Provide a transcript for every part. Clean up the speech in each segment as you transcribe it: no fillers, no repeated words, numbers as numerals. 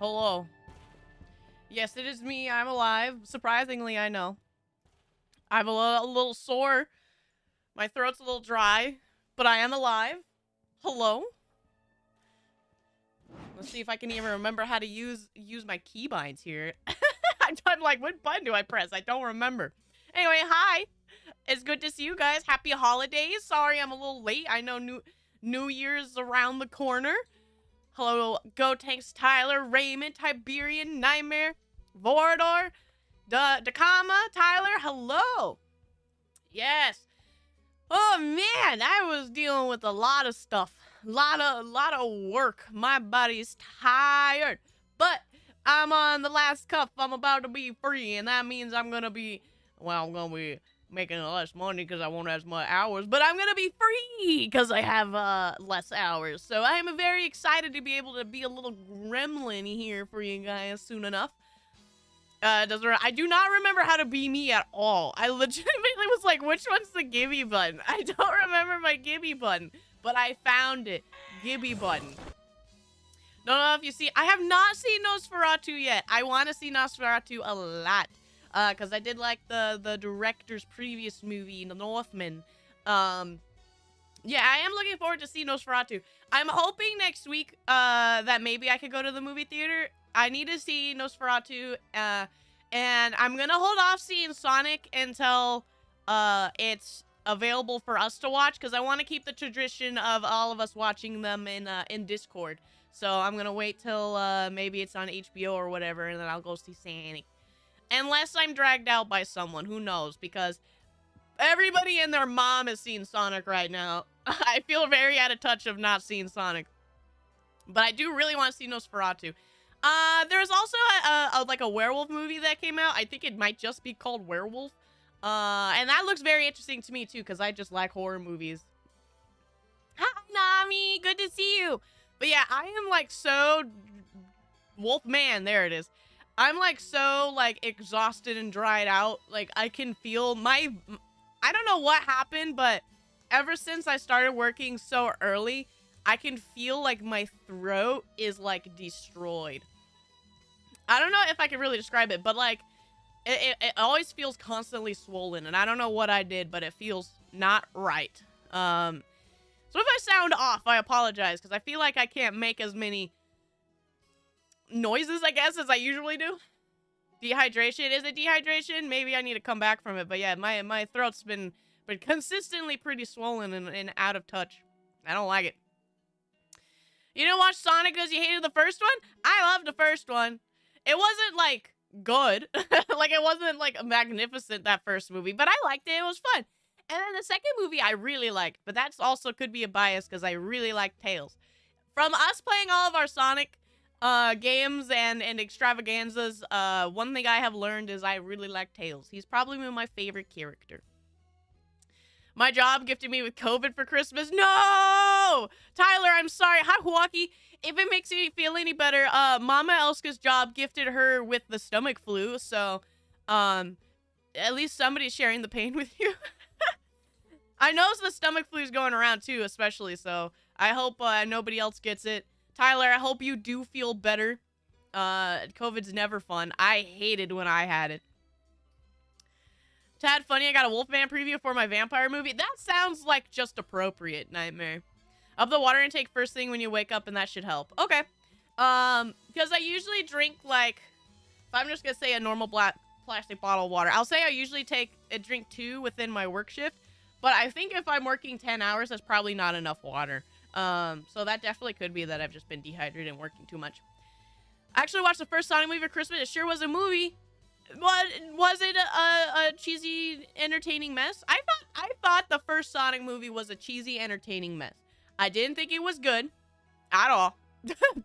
Hello. Yes, it is me. I'm alive. Surprisingly, I know. I'm a little sore. My throat's a little dry, but I am alive. Hello. Let's see if I can even remember how to use my keybinds here. I'm like, what button do I press? I don't remember. Anyway, hi. It's good to see you guys. Happy holidays. Sorry I'm a little late. I know New Year's around the corner. Hello, Go Tanks, Tyler, Raymond, Tiberian, Nightmare, Vorador, Dakama, Tyler, hello. Yes. Oh man, I was dealing with a lot of stuff. Lot of work. My body's tired. But I'm on the last cuff. I'm about to be free, and that means I'm gonna be making less money because I won't have as much hours, but I'm gonna be free because I have less hours. So I am very excited to be able to be a little gremlin here for you guys soon enough. I do not remember how to be me at all. I legitimately was like, which one's the Gibby button? I don't remember my Gibby button, but I found it. Gibby button. Don't know if you see. I have not seen Nosferatu yet. I want to see Nosferatu a lot. Because I did like the director's previous movie, The Northman. Yeah, I am looking forward to see Nosferatu. I'm hoping next week that maybe I could go to the movie theater. I need to see Nosferatu, and I'm gonna hold off seeing Sonic until it's available for us to watch, because I want to keep the tradition of all of us watching them in Discord. So I'm gonna wait till maybe it's on HBO or whatever, and then I'll go see Sonic. Unless I'm dragged out by someone, who knows, because everybody and their mom is seeing Sonic right now. I feel very out of touch of not seeing Sonic. But I do really want to see Nosferatu. There's also like a werewolf movie that came out. I think it might just be called Werewolf. And that looks very interesting to me too, because I just like horror movies. Hi, Nami! Good to see you! But yeah, I am like so... Wolfman, there it is. I'm like so like exhausted and dried out. Like I can feel I don't know what happened, but ever since I started working so early, I can feel like my throat is like destroyed. I don't know if I can really describe it, but like it always feels constantly swollen, and I don't know what I did, but it feels not right. So if I sound off, I apologize, because I feel like I can't make as many noises, I guess, as I usually do. Dehydration. Is it dehydration? Maybe I need to come back from it. But yeah, my throat's been consistently pretty swollen and out of touch. I don't like it. You didn't watch Sonic because you hated the first one? I loved the first one. It wasn't like good. Like it wasn't like magnificent, that first movie, but I liked it. It was fun. And then the second movie I really liked, but that's also could be a bias because I really like Tails. From us playing all of our Sonic games and extravaganzas, one thing I have learned is I really like Tails. He's probably my favorite character. My job gifted me with COVID for Christmas. No! Tyler, I'm sorry. Hi, Huaki. If it makes you feel any better, Mama Elska's job gifted her with the stomach flu, so, at least somebody's sharing the pain with you. I know the stomach flu's going around, too, especially, so I hope nobody else gets it. Tyler, I hope you do feel better. COVID's never fun. I hated when I had it. Tad funny, I got a Wolfman preview for my vampire movie. That sounds like just appropriate, Nightmare. Up the water intake first thing when you wake up, and that should help. Okay. Because I usually drink, like, if I'm just gonna say a normal black plastic bottle of water, I'll say I usually drink 2 within my work shift, but I think if I'm working 10 hours, that's probably not enough water. So that definitely could be that I've just been dehydrated and working too much. I actually watched the first Sonic movie for Christmas. It sure was a movie. Was it a cheesy, entertaining mess? I thought the first Sonic movie was a cheesy, entertaining mess. I didn't think it was good at all,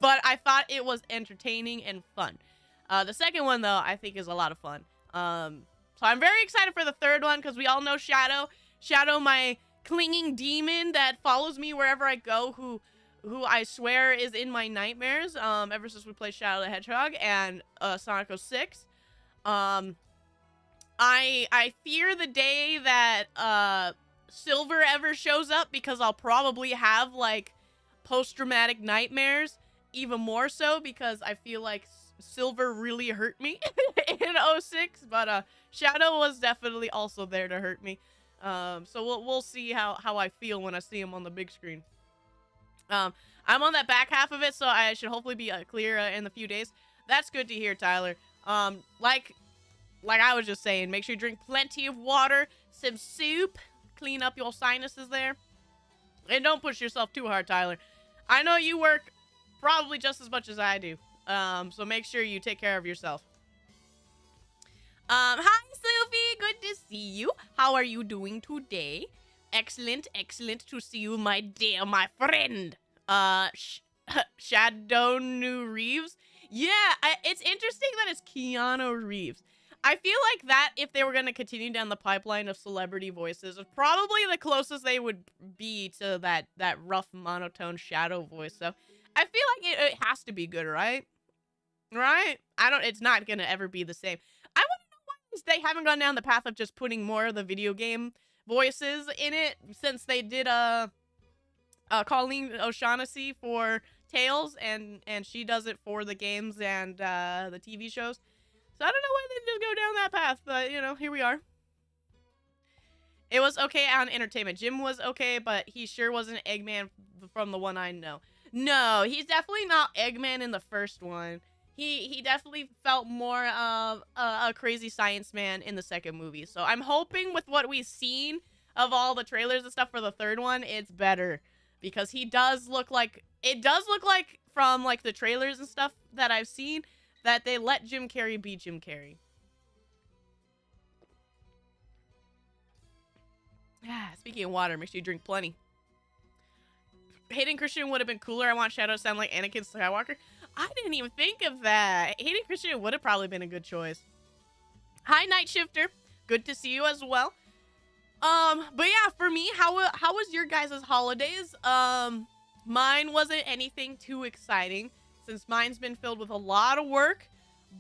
but I thought it was entertaining and fun. The second one, though, I think is a lot of fun. So I'm very excited for the third one, because we all know Shadow. Shadow, my clinging demon that follows me wherever I go, who I swear is in my nightmares, ever since we played Shadow the Hedgehog and Sonic 06. I fear the day that Silver ever shows up, because I'll probably have like post-traumatic nightmares even more so because I feel like Silver really hurt me in 06, but Shadow was definitely also there to hurt me. So we'll see how I feel when I see him on the big screen. I'm on that back half of it, so I should hopefully be clear in a few days. That's good to hear, Tyler. Like I was just saying, make sure you drink plenty of water, some soup, clean up your sinuses there, and don't push yourself too hard, Tyler. I know you work probably just as much as I do, so make sure you take care of yourself. Hi, Sophie. Good to see you. How are you doing today? Excellent to see you, my dear, my friend. Shadow New Reeves. Yeah, it's interesting that it's Keanu Reeves. I feel like that if they were going to continue down the pipeline of celebrity voices, is probably the closest they would be to that rough monotone Shadow voice. So I feel like it has to be good, right? Right? It's not going to ever be the same. I want to know why they haven't gone down the path of just putting more of the video game voices in it, since they did Colleen O'Shaughnessy for Tales, and she does it for the games and the TV shows. So I don't know why they just go down that path, but you know, here we are. It was okay on entertainment. Jim was okay, but he sure wasn't Eggman from the one I know. No, he's definitely not Eggman in the first one. He definitely felt more of a crazy science man in the second movie. So I'm hoping with what we've seen of all the trailers and stuff for the third one, it's better. Because he does look like, it does look like from like the trailers and stuff that I've seen, that they let Jim Carrey be Jim Carrey. Yeah, speaking of water, make sure you drink plenty. Hayden Christian would have been cooler. I want Shadow to sound like Anakin Skywalker. I didn't even think of that. Hayden Christian would have probably been a good choice. Hi, Night Shifter. Good to see you as well. But yeah, for me, how was your guys' holidays? Mine wasn't anything too exciting, since mine's been filled with a lot of work.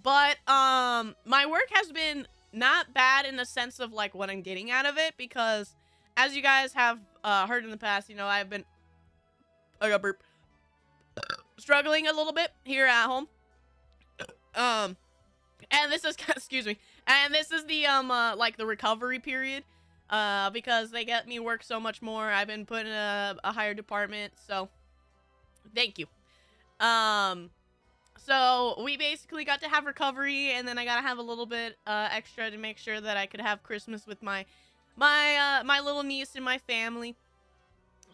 But, my work has been not bad in the sense of, like, what I'm getting out of it, because, as you guys have, heard in the past, you know, I got burp. Struggling a little bit here at home. And this is, excuse me, and this is the, like, the recovery period, because they get me work so much more. I've been put in a higher department, so, thank you. So we basically got to have recovery, and then I gotta have a little bit extra to make sure that I could have Christmas with my little niece and my family.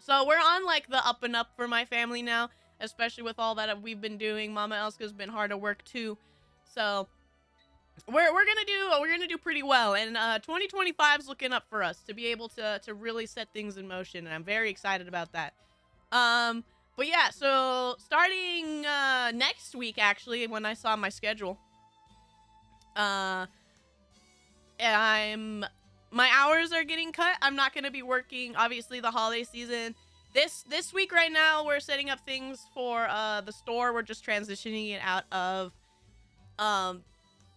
So we're on like the up and up for my family now, especially with all that we've been doing. Mama Elska's been hard at work too, so we're gonna do pretty well. And 2025 is looking up for us to be able to really set things in motion, and I'm very excited about that. But yeah, so starting next week, actually, when I saw my schedule, my hours are getting cut. I'm not gonna be working, obviously, the holiday season. This week right now, we're setting up things for the store. We're just transitioning it out of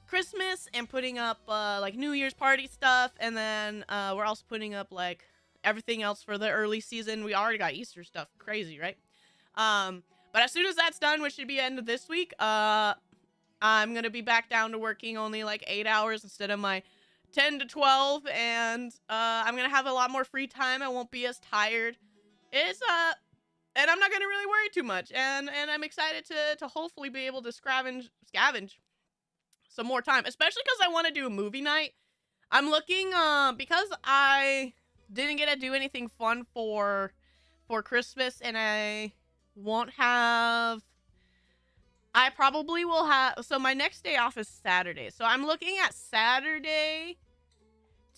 Christmas and putting up like New Year's party stuff, and then we're also putting up like everything else for the early season. We already got Easter stuff. Crazy, right? But as soon as that's done, which should be end of this week, I'm gonna be back down to working only like 8 hours instead of my 10 to 12, and I'm gonna have a lot more free time. I won't be as tired. And I'm not gonna really worry too much, and I'm excited to hopefully be able to scavenge some more time, especially because I want to do a movie night. I'm looking, because I didn't get to do anything fun for Christmas, and I won't have, I probably will have, so my next day off is Saturday, so I'm looking at Saturday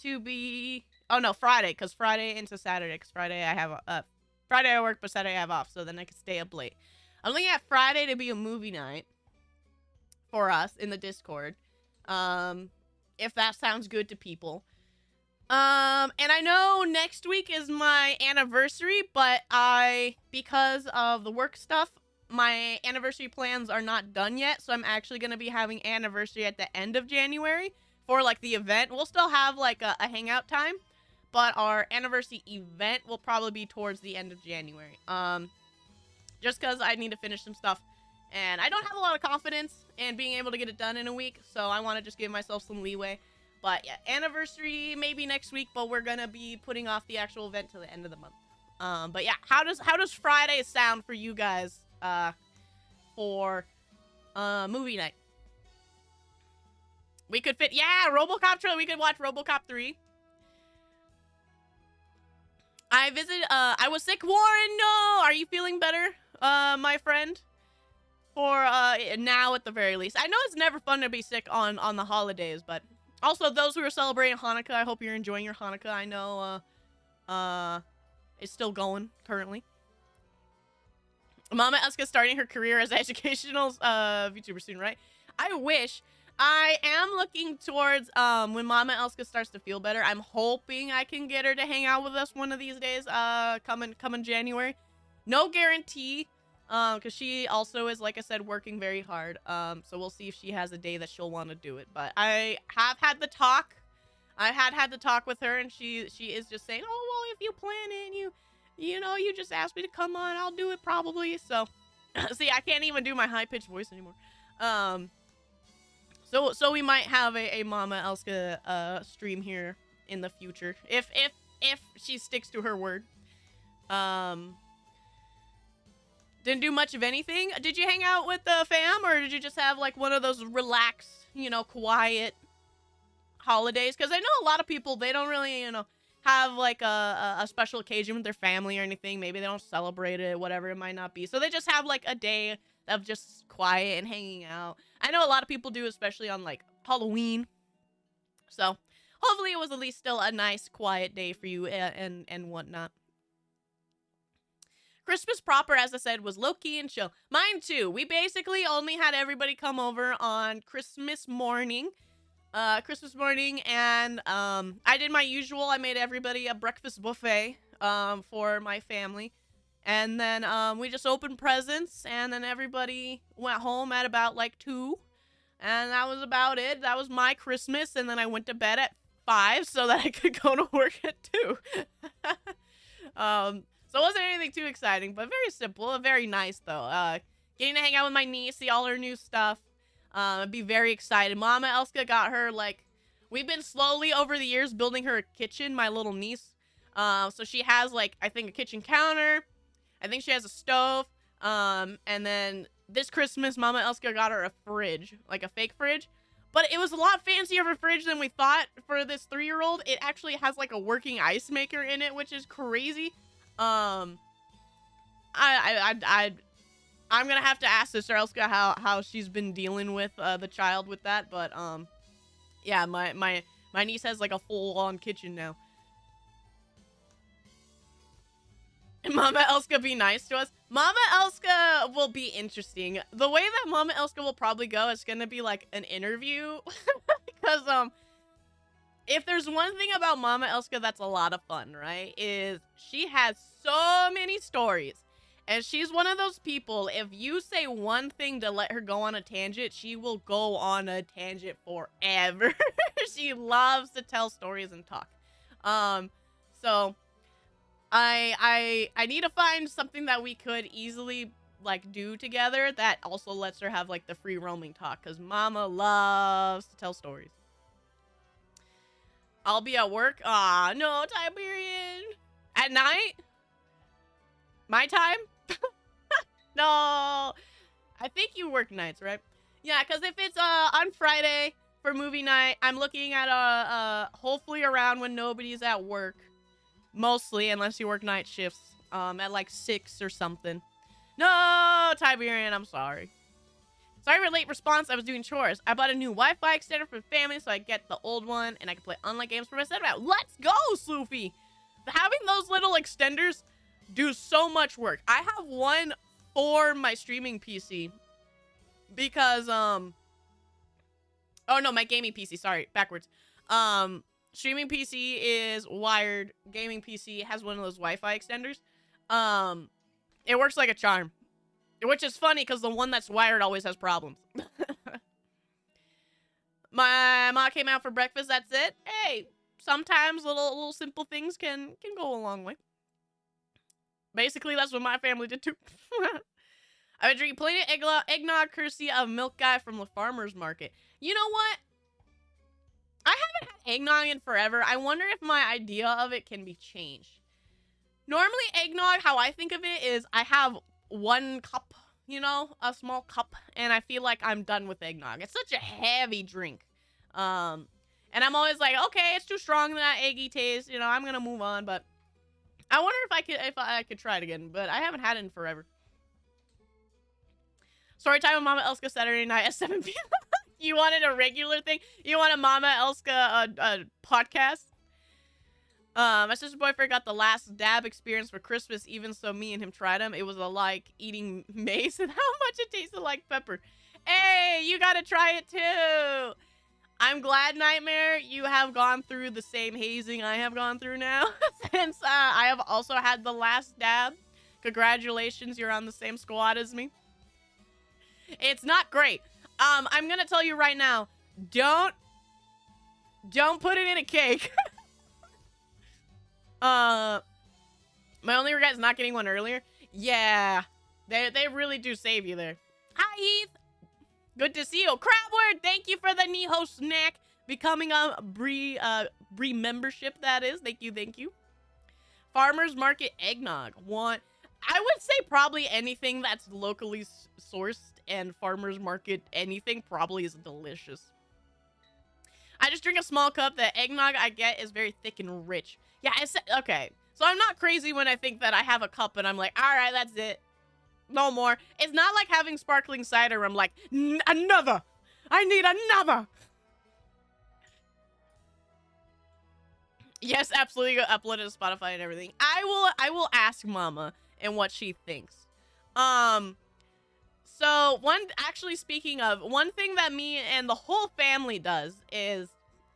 to be, oh no, Friday, because Friday into Saturday, because Friday I have, Friday I work, but Saturday I have off, so then I can stay up late. I'm looking at Friday to be a movie night for us in the Discord, if that sounds good to people. And I know next week is my anniversary, but because of the work stuff, my anniversary plans are not done yet, so I'm actually going to be having anniversary at the end of January for, like, the event. We'll still have, like, a hangout time, but our anniversary event will probably be towards the end of January. Just because I need to finish some stuff And I don't have a lot of confidence in being able to get it done in a week, so I want to just give myself some leeway. But yeah, anniversary maybe next week, but we're gonna be putting off the actual event till the end of the month. But yeah, how does Friday sound for you guys? For movie night. We could fit, yeah, RoboCop trailer. We could watch RoboCop 3. I was sick, Warren. No, are you feeling better, my friend? For now at the very least. I know it's never fun to be sick on the holidays, but also those who are celebrating Hanukkah, I hope you're enjoying your Hanukkah. I know it's still going currently. Mama Eska's starting her career as an educational VTuber soon, right? I wish. I am looking towards when Mama Elska starts to feel better. I'm hoping I can get her to hang out with us one of these days coming January. No guarantee because she also is, like I said, working very hard. So we'll see if she has a day that she'll want to do it. But I have had the talk. I had the talk with her, and she is just saying, oh, well, if you plan it, you know, you just ask me to come on, I'll do it probably. So, see, I can't even do my high-pitched voice anymore. So we might have a Mama Elska stream here in the future if she sticks to her word. Didn't do much of anything. Did you hang out with the fam, or did you just have like one of those relaxed, you know, quiet holidays? Because I know a lot of people, they don't really, you know, have like a special occasion with their family or anything. Maybe they don't celebrate it, whatever it might not be. So they just have like a day of just quiet and hanging out. I know a lot of people do, especially on like Halloween. So hopefully it was at least still a nice quiet day for you and whatnot. Christmas proper, as I said, was low-key and chill. Mine too. We basically only had everybody come over on Christmas morning. And I did my usual. I made everybody a breakfast buffet for my family. And then we just opened presents, and then everybody went home at about like 2. And that was about it. That was my Christmas, and then I went to bed at 5 so that I could go to work at 2. So it wasn't anything too exciting, but very simple, very nice though. Getting to hang out with my niece, see all her new stuff. Be very excited. Mama Elska got her, like, we've been slowly over the years building her a kitchen, my little niece. So she has, like, I think a kitchen counter. I think she has a stove. And then this Christmas, Mama Elska got her a fridge, like a fake fridge. But it was a lot fancier of a fridge than we thought for this 3-year-old. It actually has, like, a working ice maker in it, which is crazy. I'm gonna have to ask Sister Elska how she's been dealing with the child with that, but yeah, my niece has like a full-on kitchen now. Mama Elska be nice to us. Mama Elska will be interesting. The way that Mama Elska will probably go is gonna be like an interview because if there's one thing about Mama Elska that's a lot of fun, right, is she has so many stories. And she's one of those people, if you say one thing to let her go on a tangent, she will go on a tangent forever. She loves to tell stories and talk. So I need to find something that we could easily like do together that also lets her have like the free roaming talk, because Mama loves to tell stories. I'll be at work. Ah, no, Tiberian. At night? My time? No. I think you work nights, right? Yeah, because if it's on Friday for movie night, I'm looking at hopefully around when nobody's at work. Mostly, unless you work night shifts. At like 6 or something. No, Tiberian, I'm sorry. Sorry for late response. I was doing chores. I bought a new Wi-Fi extender for the family so I get the old one and I can play online games for my setup. Let's go, Sloofy! Having those little extenders do so much work. I have one for my streaming PC because oh no, my gaming PC, sorry, backwards. Streaming PC is wired, gaming PC has one of those Wi-Fi extenders. It works like a charm. Which is funny because the one that's wired always has problems. My mom came out for breakfast, that's it. Hey, sometimes little simple things can go a long way. Basically, that's what my family did too. I would drink plain eggnog courtesy of Milk Guy from the farmer's market. You know what? I haven't had eggnog in forever. I wonder if my idea of it can be changed. Normally, eggnog, how I think of it is I have 1 cup, you know, a small cup, and I feel like I'm done with eggnog. It's such a heavy drink. And I'm always like, okay, it's too strong, that eggy taste, you know, I'm gonna move on, but I wonder if I could try it again, but I haven't had it in forever. Story time with Mama Elska Saturday night at 7 p.m. You wanted a regular thing? You want a Mama Elska podcast? My sister's boyfriend got the last dab experience for Christmas, even so me and him tried them. It was like eating mace and how much it tasted like pepper. Hey, you gotta try it too. I'm glad, Nightmare, you have gone through the same hazing I have gone through now. Since I have also had the last dab. Congratulations, you're on the same squad as me. It's not great. I'm gonna tell you right now, don't put it in a cake. My only regret is not getting one earlier. Yeah, they really do save you there. Hi, Heath. Good to see you. Crabward, thank you for the Niho snack. Becoming a Brie membership, that is. Thank you. Farmer's Market eggnog. I would say probably anything that's locally sourced and Farmer's Market anything probably is delicious. I just drink a small cup. The eggnog I get is very thick and rich. Yeah, okay. So I'm not crazy when I think that I have a cup and I'm like, all right, that's it. No more. It's not like having sparkling cider where I'm like, another. I need another. Yes, absolutely. Go upload it to Spotify and everything. I will ask Mama and what she thinks. So actually speaking of, one thing that me and the whole family does is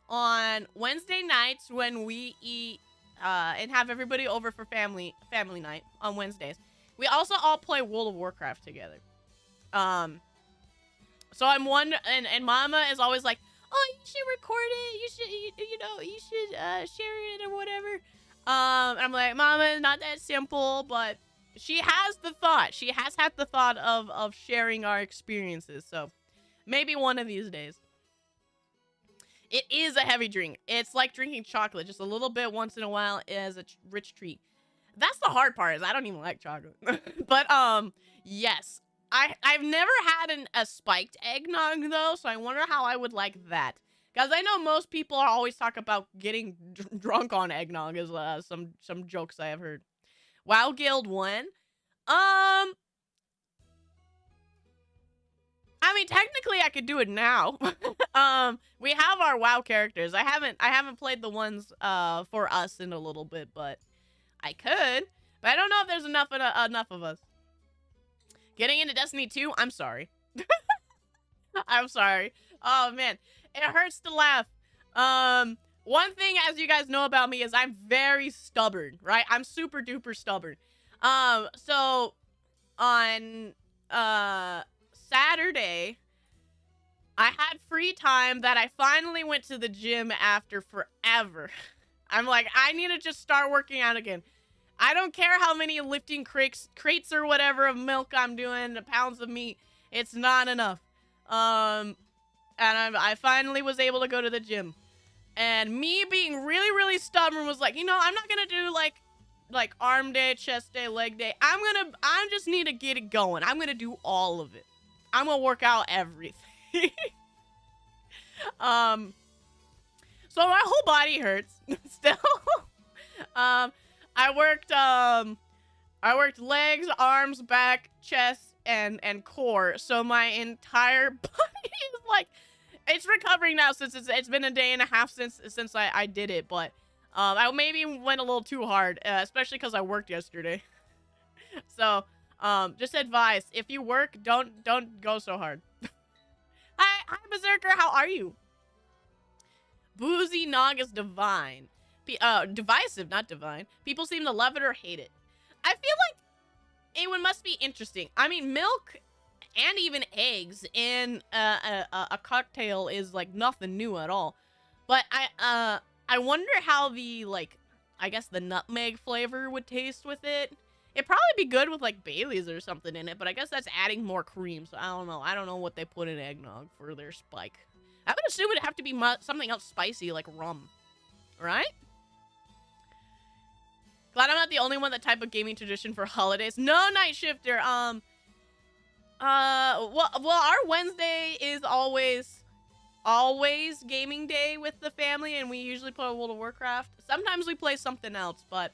on Wednesday nights when we eat and have everybody over for family night on Wednesdays, we also all play World of Warcraft together. So I'm and Mama is always like, oh, you should record it. You should share it or whatever. And I'm like, Mama, it's not that simple, but she has the thought. She has had the thought of sharing our experiences. So maybe one of these days. It is a heavy drink. It's like drinking chocolate. Just a little bit once in a while is a rich treat. That's the hard part, is I don't even like chocolate. But, yes. I've never had a spiked eggnog, though, so I wonder how I would like that. Because I know most people are always talk about getting drunk on eggnog, is some jokes I have heard. WoW Guild 1. I mean, technically, I could do it now. We have our WoW characters. I haven't played the ones for us in a little bit, but I could. But I don't know if there's enough of us. Getting into Destiny 2? I'm sorry. I'm sorry. Oh, man. It hurts to laugh. One thing, as you guys know about me, is I'm very stubborn, right? I'm super duper stubborn. So on Saturday, I had free time that I finally went to the gym after forever. I'm like, I need to just start working out again. I don't care how many lifting crates or whatever of milk I'm doing, pounds of meat. It's not enough. And I finally was able to go to the gym. And me being really, really stubborn was like, you know, I'm not gonna do like arm day, chest day, leg day. I just need to get it going. I'm gonna do all of it. I'm gonna work out everything. So my whole body hurts still. I worked legs, arms, back, chest, and core. So my entire body is like, it's recovering now since it's been a day and a half since I did it. But I maybe went a little too hard, especially because I worked yesterday. So just advice: if you work, don't go so hard. Hi Berserker, how are you? Boozy Nog is divine. Divisive, not divine. People seem to love it or hate it. I feel like it must be interesting. I mean, milk and even eggs in a cocktail is like nothing new at all. But I wonder how the, like, I guess the nutmeg flavor would taste with it. It'd probably be good with like Bailey's or something in it, but I guess that's adding more cream, so I don't know. I don't know what they put in eggnog for their spike. I would assume it'd have to be something else spicy, like rum. Right? Glad I'm not the only one that type of gaming tradition for holidays. No, Night Shifter. Well, our Wednesday is always gaming day with the family, and we usually play World of Warcraft. Sometimes we play something else, but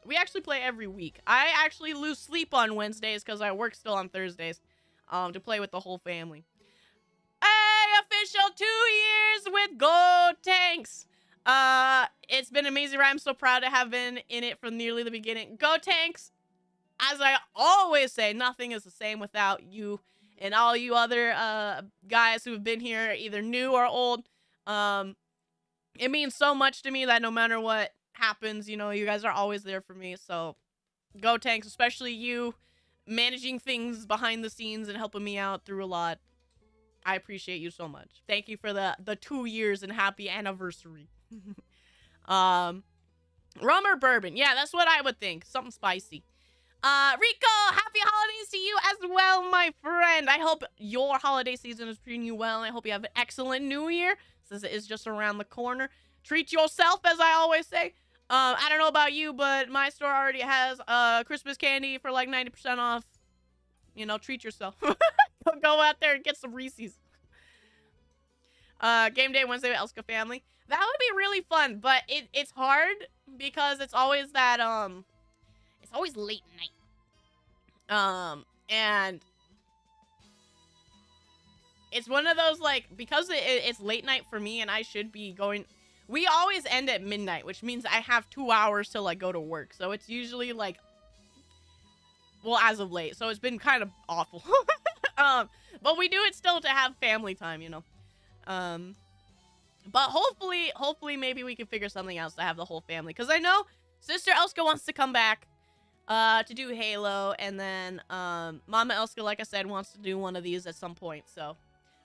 we actually play every week. I actually lose sleep on Wednesdays because I work still on Thursdays to play with the whole family. Hey, official 2 years with Go Tanks. It's been amazing, right? I'm so proud to have been in it from nearly the beginning. Go Tanks. As I always say, nothing is the same without you and all you other guys who have been here, either new or old. It means so much to me that no matter what happens, you know, you guys are always there for me. So, Go Tanks, especially you, managing things behind the scenes and helping me out through a lot. I appreciate you so much. Thank you for the 2 years and happy anniversary. Rum or bourbon? Yeah, that's what I would think. Something spicy. Rico, happy holidays to you as well, my friend. I hope your holiday season is treating you well. I hope you have an excellent new year, since it is just around the corner. Treat yourself, as I always say. I don't know about you, but my store already has Christmas candy for like 90% off. You know, treat yourself. Go out there and get some Reese's. Game day Wednesday with Elska family. That would be really fun, but it's hard because it's always that, it's always late night. And it's one of those, like, because it's late night for me and I should be going, we always end at midnight, which means I have 2 hours till I go to work. So it's usually like, well, as of late. So it's been kind of awful. But we do it still to have family time, you know. But hopefully maybe we can figure something else to have the whole family. Because I know Sister Elska wants to come back to do Halo. And then Mama Elska, like I said, wants to do one of these at some point. So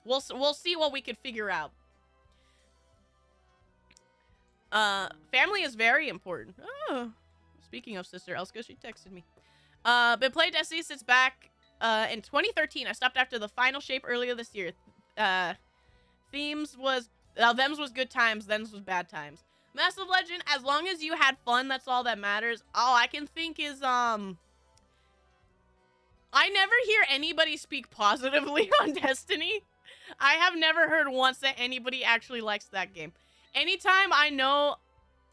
we'll see what we can figure out. Family is very important. Oh, speaking of Sister Elska, she texted me. Been playing Destiny since back in 2013. I stopped after the final shape earlier this year. Themes was Thems was good times, Thems was bad times. Massive Legend, as long as you had fun, that's all that matters. All I can think is I never hear anybody speak positively on Destiny. I have never heard once that anybody actually likes that game. Anytime I know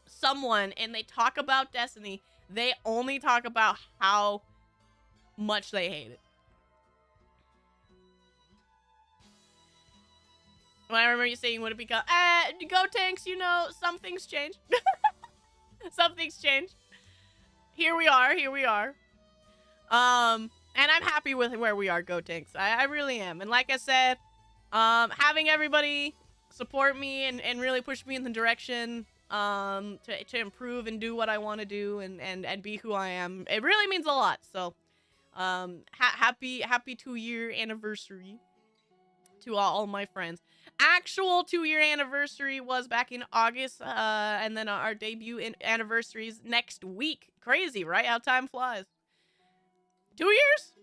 someone and they talk about Destiny, they only talk about how much they hate it. When I remember you saying, would it become, Go Tanks, you know, some things change. Some things change. Here we are. And I'm happy with where we are, Go Tanks. I really am. And like I said, having everybody support me and really push me in the direction to improve and do what I want to do and be who I am, it really means a lot. So happy 2-year anniversary to all my friends. Actual 2-year anniversary was back in August, and then our debut anniversaries next week. Crazy, right? How time flies. 2 years?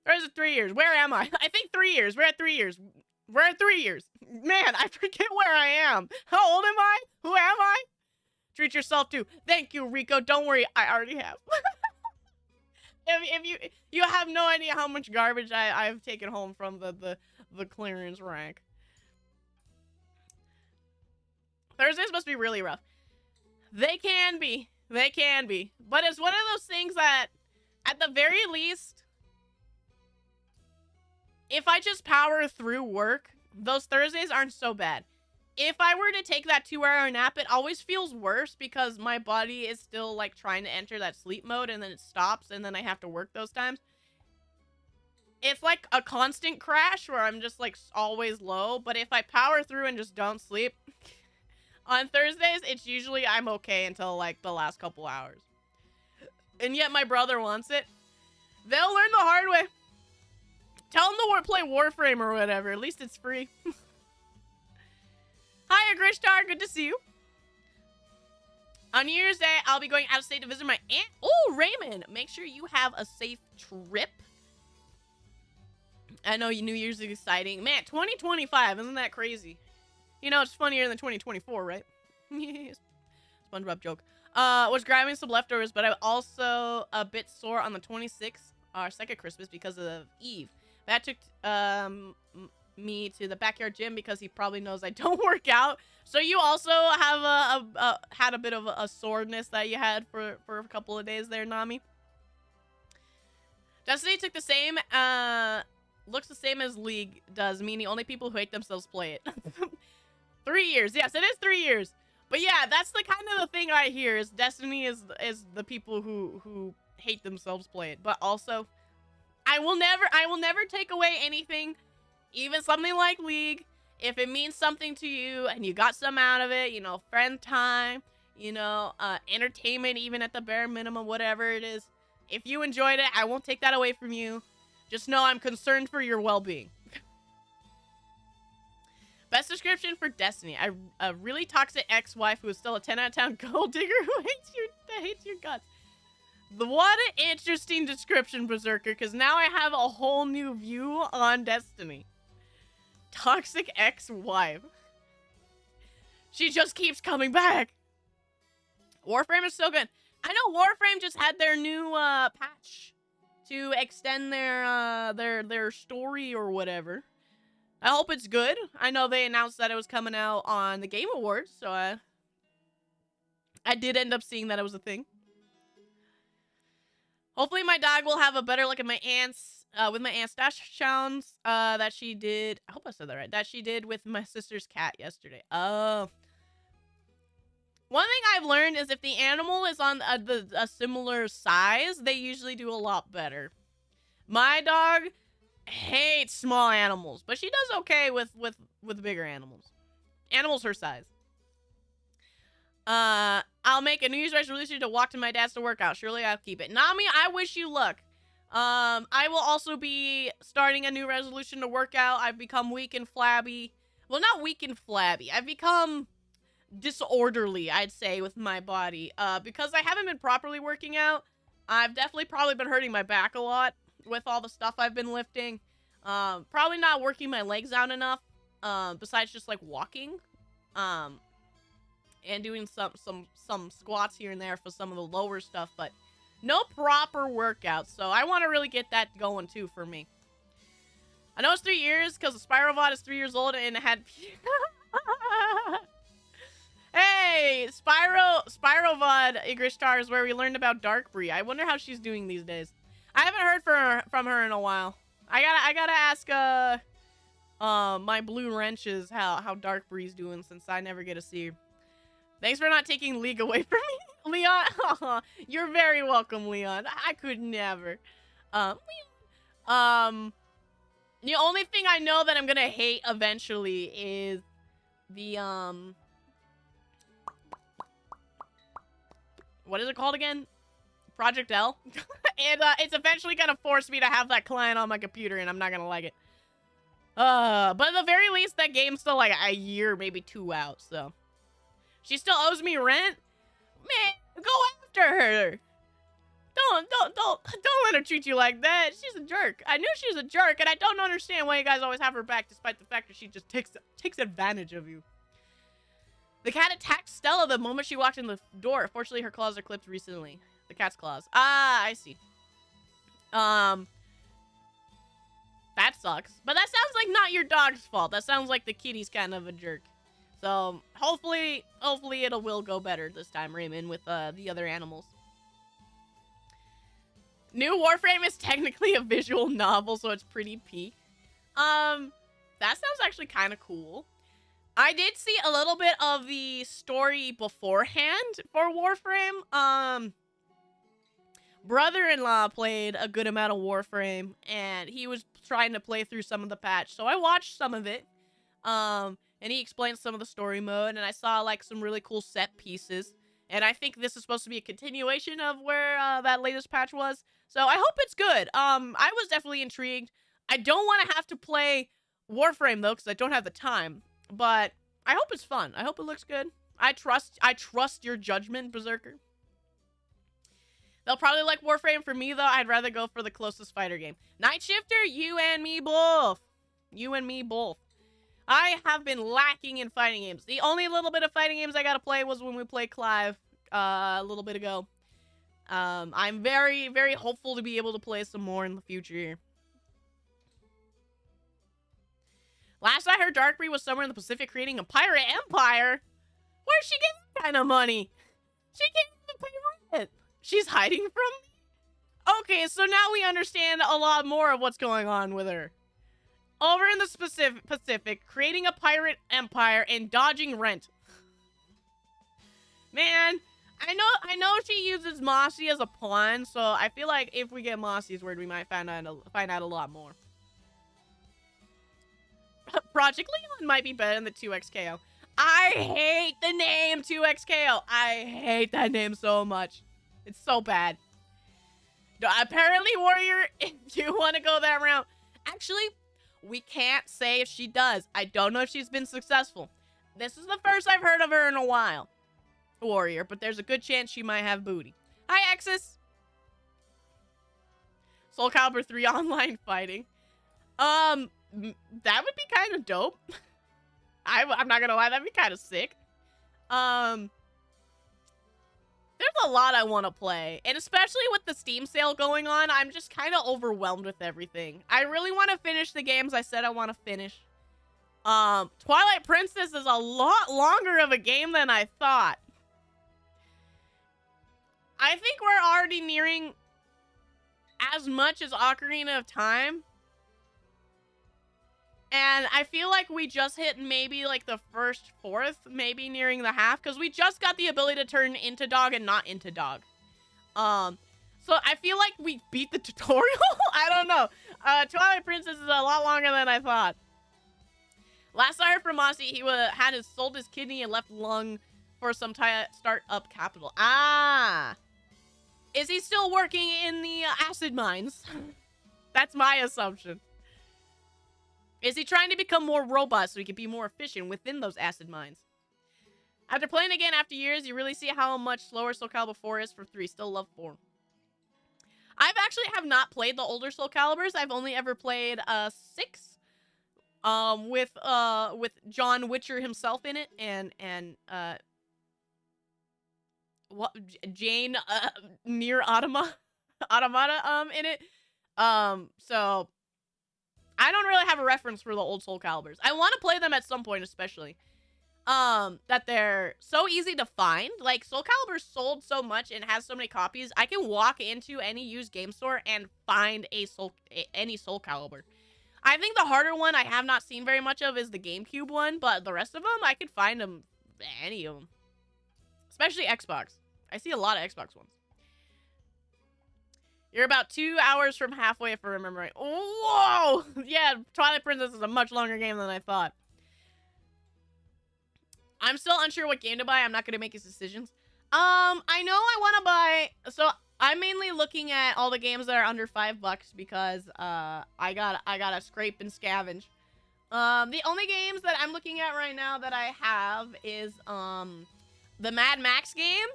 Or is it 3 years? Where am I? I think 3 years. We're at 3 years. We're at 3 years. Man, I forget where I am. How old am I? Who am I? Treat yourself too. Thank you, Rico. Don't worry, I already have. If you have no idea how much garbage I've taken home from the clearance rack. Thursdays must be really rough. They can be. They can be. But it's one of those things that, at the very least, if I just power through work, those Thursdays aren't so bad. If I were to take that 2-hour nap, it always feels worse because my body is still, like, trying to enter that sleep mode, and then it stops, and then I have to work those times. It's like a constant crash where I'm just, like, always low, but if I power through and just don't sleep, on Thursdays, it's usually I'm okay until, like, the last couple hours. And yet my brother wants it. They'll learn the hard way. Tell them to play Warframe or whatever. At least it's free. Hiya, Grishtar. Good to see you. On New Year's Day, I'll be going out of state to visit my aunt. Oh, Raymond, make sure you have a safe trip. I know New Year's is exciting. Man, 2025, isn't that crazy? You know, it's funnier than 2024, right? SpongeBob joke. Was grabbing some leftovers, but I'm also a bit sore on the 26th, our second Christmas, because of Eve. That took me to the backyard gym because he probably knows I don't work out. So you also have had a bit of a soreness that you had for a couple of days there, Nami. Destiny took the same, looks the same as League does, meaning only people who hate themselves play it. 3 years. Yes, it is 3 years. But yeah, that's the kind of the thing I hear is Destiny is the people who hate themselves play it. But also, I will never take away anything, even something like League, if it means something to you and you got some out of it, you know, friend time, you know, entertainment, even at the bare minimum, whatever it is. If you enjoyed it, I won't take that away from you. Just know I'm concerned for your well-being. Best description for Destiny. A really toxic ex-wife who is still a 10 out of 10 gold digger who hates your guts. What an interesting description, Berserker, because now I have a whole new view on Destiny. Toxic ex-wife. She just keeps coming back. Warframe is so good. I know Warframe just had their new patch to extend their story or whatever. I hope it's good. I know they announced that it was coming out on the Game Awards, so I did end up seeing that it was a thing. Hopefully my dog will have a better look at my aunt's, with my aunt's dash sounds, that she did, I hope I said that right, that she did with my sister's cat yesterday. Oh. One thing I've learned is if the animal is on a similar size, they usually do a lot better. My dog hates small animals, but she does okay with bigger animals. Animals her size. I'll make a New Year's resolution to walk to my dad's to work out. Surely I'll keep it. Nami, I wish you luck. I will also be starting a new resolution to work out. I've become weak and flabby. Well, not weak and flabby. I've become disorderly, I'd say, with my body. Because I haven't been properly working out, I've definitely probably been hurting my back a lot with all the stuff I've been lifting. Probably not working my legs out enough, besides just like walking. And doing some squats here and there for some of the lower stuff, but no proper workouts. So I want to really get that going too for me. I know it's 3 years because the Spyrovod is 3 years old and it had. Hey, Spyrovod Igrishtar is where we learned about Dark Brie. I wonder how she's doing these days. I haven't heard from her in a while. I gotta ask my blue wrenches how Dark Brie's doing since I never get to see her. Thanks for not taking League away from me, Leon. Oh, you're very welcome, Leon. I could never. The only thing I know that I'm gonna hate eventually is the what is it called again? Project L. And it's eventually gonna force me to have that client on my computer, and I'm not gonna like it. But at the very least, that game's still like a year, maybe 2 out, so. She still owes me rent? Man, go after her. Don't let her treat you like that. She's a jerk. I knew she was a jerk, and I don't understand why you guys always have her back, despite the fact that she just takes advantage of you. The cat attacked Stella the moment she walked in the door. Fortunately, her claws are clipped recently. The cat's claws. Ah, I see. That sucks. But that sounds like not your dog's fault. That sounds like the kitty's kind of a jerk. So, hopefully it will go better this time, Raymond, with the other animals. New Warframe is technically a visual novel, so it's pretty peak. That sounds actually kind of cool. I did see a little bit of the story beforehand for Warframe. Brother-in-law played a good amount of Warframe, and he was trying to play through some of the patch, so I watched some of it. And he explained some of the story mode, and I saw, like, some really cool set pieces. And I think this is supposed to be a continuation of where that latest patch was. So I hope it's good. I was definitely intrigued. I don't want to have to play Warframe, though, because I don't have the time. But I hope it's fun. I hope it looks good. I trust your judgment, Berserker. They'll probably like Warframe. For me, though, I'd rather go for the closest fighter game. Night Shifter, you and me both. You and me both. I have been lacking in fighting games. The only little bit of fighting games I got to play was when we played Clive a little bit ago. I'm very, very hopeful to be able to play some more in the future. Last I heard, Dark Brie was somewhere in the Pacific creating a pirate empire. Where's she getting that kind of money? She can't even pay rent. She's hiding from me? Okay, so now we understand a lot more of what's going on with her. Over in the Pacific, creating a pirate empire and dodging rent. Man, I know she uses Mossy as a pawn, so I feel like if we get Mossy's word, we might find out a lot more. Project Leon might be better than the 2XKO. I hate the name 2XKO. I hate that name so much. It's so bad. Apparently, Warrior, if you want to go that route. Actually, we can't say if she does. I don't know if she's been successful. This is the first I've heard of her in a while. Warrior, but there's a good chance she might have booty. Hi, Exus. Soul Calibur 3 online fighting. That would be kind of dope. I'm not gonna lie, that'd be kind of sick. There's a lot I want to play, and especially with the Steam sale going on, I'm just kind of overwhelmed with everything. I really want to finish the games I said I want to finish. Twilight Princess is a lot longer of a game than I thought. I think we're already nearing as much as Ocarina of Time. And I feel like we just hit maybe like the first fourth, maybe nearing the half, because we just got the ability to turn into dog and not into dog. So I feel like we beat the tutorial. I don't know. Twilight Princess is a lot longer than I thought. Last I heard from Mossy, he sold his kidney and left lung for some start-up capital. Ah! Is he still working in the acid mines? That's my assumption. Is he trying to become more robust so he can be more efficient within those acid mines? After playing again after years, you really see how much slower Soul Calibur 4 is for 3. Still love 4. I've actually have not played the older Soul Caliburs. I've only ever played 6. With John Witcher himself in it and Jane Nier Automata in it. So I don't really have a reference for the old Soul Caliburs. I want to play them at some point, especially. That they're so easy to find. Like, Soul Calibur sold so much and has so many copies, I can walk into any used game store and find any Soul Calibur. I think the harder one I have not seen very much of is the GameCube one, but the rest of them, I could find them, any of them. Especially Xbox. I see a lot of Xbox ones. You're about 2 hours from halfway, if I remember right. Whoa! Yeah, Twilight Princess is a much longer game than I thought. I'm still unsure what game to buy. I'm not going to make his decisions. I know I want to buy... So, I'm mainly looking at all the games that are under $5 because, I gotta scrape and scavenge. The only games that I'm looking at right now that I have is, the Mad Max game.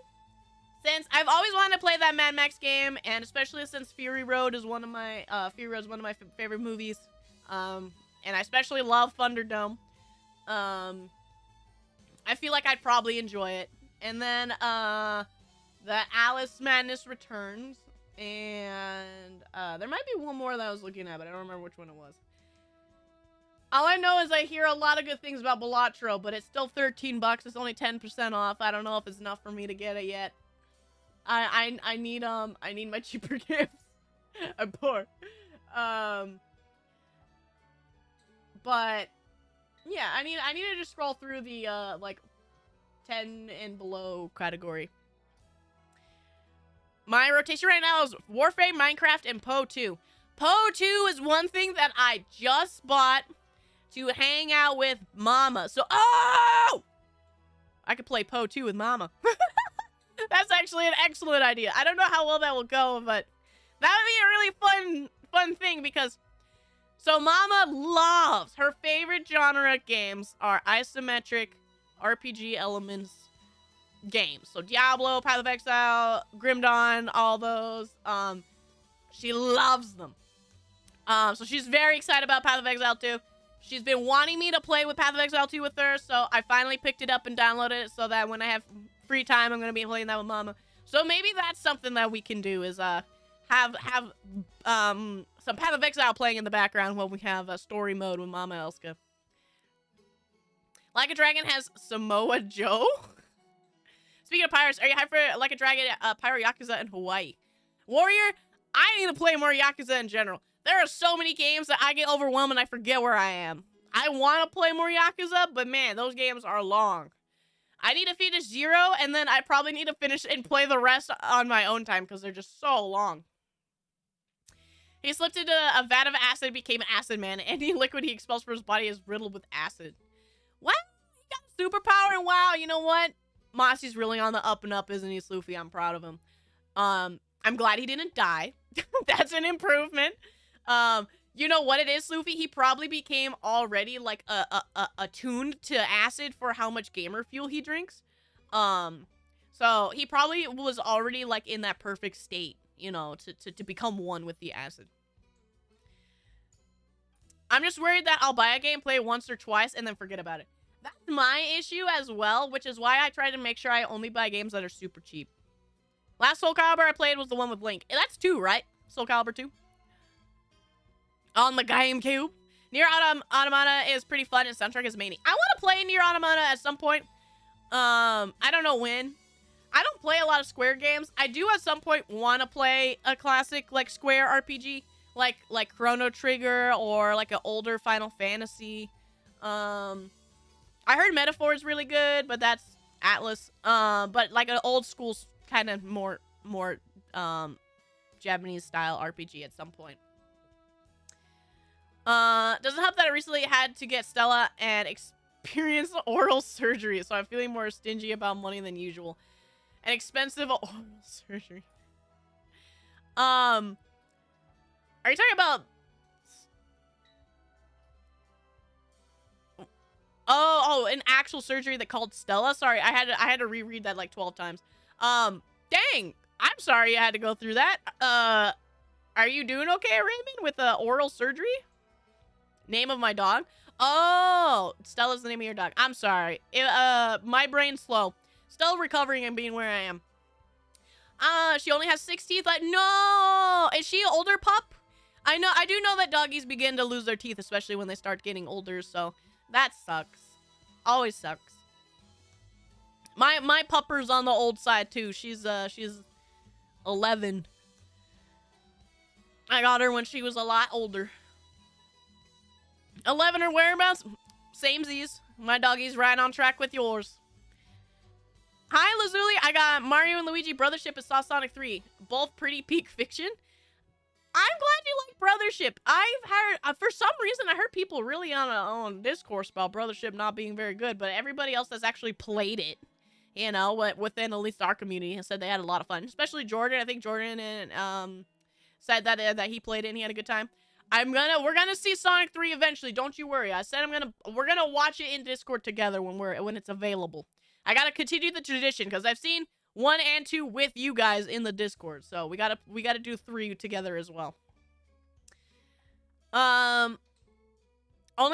Since I've always wanted to play that Mad Max game, and especially since Fury Road is one of my favorite movies, and I especially love Thunderdome, I feel like I'd probably enjoy it. And then, the Alice Madness Returns, and, there might be one more that I was looking at, but I don't remember which one it was. All I know is I hear a lot of good things about Birctreel, but it's still $13. It's only 10% off. I don't know if it's enough for me to get it yet. I need my cheaper gifts. I'm poor. But yeah, I need to just scroll through the like 10 and below category. My rotation right now is Warframe, Minecraft, and Poe 2. Poe 2 is one thing that I just bought to hang out with Mama. So, oh! I could play Poe 2 with Mama. That's actually an excellent idea. I don't know how well that will go, but that would be a really fun thing because... So, Mama loves... Her favorite genre games are isometric, RPG elements, games. So Diablo, Path of Exile, Grim Dawn, all those. She loves them. So she's very excited about Path of Exile 2. She's been wanting me to play with Path of Exile 2 with her, so I finally picked it up and downloaded it so that when I have free time, I'm going to be playing that with Mama. So maybe that's something that we can do is have some Path of Exile playing in the background while we have a story mode with Mama Elska. Like a Dragon has Samoa Joe. Speaking of pirates, are you hyped for Like a Dragon, Pyro Yakuza in Hawaii? Warrior, I need to play more Yakuza in general. There are so many games that I get overwhelmed and I forget where I am. I want to play more Yakuza, but man, those games are long. I need to finish 0, and then I probably need to finish and play the rest on my own time because they're just so long. He slipped into a vat of acid and became an acid man. Any liquid he expels from his body is riddled with acid. What? He got a superpower, and wow, you know what? Mossy's really on the up and up, isn't he, Sloofy? I'm proud of him. I'm glad he didn't die. That's an improvement. You know what it is, Sloofy? He probably became already like attuned to acid for how much gamer fuel he drinks. So he probably was already like in that perfect state, you know, to become one with the acid. I'm just worried that I'll buy a game, play it once or twice, and then forget about it. That's my issue as well, which is why I try to make sure I only buy games that are super cheap. Last Soul Calibur I played was the one with Link. That's 2, right? Soul Calibur 2. On the GameCube. Nier Automata is pretty fun and soundtrack is amazing. I want to play Nier Automata at some point. I don't know when. I don't play a lot of Square games. I do at some point want to play a classic like Square RPG, like Chrono Trigger or like an older Final Fantasy. I heard Metaphor is really good, but that's Atlas. But like an old school kind of more Japanese style RPG at some point. Doesn't help that I recently had to get Stella and experience oral surgery, so I'm feeling more stingy about money than usual. An expensive oral surgery. Are you talking about? Oh, an actual surgery that called Stella? Sorry, I had to reread that like 12 times. Dang, I'm sorry you had to go through that. Are you doing okay, Raymond, with oral surgery? Name of my dog? Oh, Stella's the name of your dog. I'm sorry. My brain's slow. Still recovering and being where I am. She only has 6 teeth. Like, no! Is she an older pup? I do know that doggies begin to lose their teeth, especially when they start getting older, so that sucks. Always sucks. My pupper's on the old side, too. She's 11. I got her when she was a lot older. 11 or whereabouts? Samesies. My doggy's right on track with yours. Hi, Lazuli. I got Mario and Luigi Brothership and saw Sonic 3. Both pretty peak fiction. I'm glad you like Brothership. I've heard, for some reason, I heard people really on discourse about Brothership not being very good, but everybody else that's actually played it, you know, within at least our community, and said they had a lot of fun. Especially Jordan. I think Jordan and said that he played it and he had a good time. We're gonna see Sonic 3 eventually. Don't you worry. I said we're gonna watch it in Discord together when it's available. I gotta continue the tradition because I've seen 1 and 2 with you guys in the Discord, so we gotta do 3 together as well. Only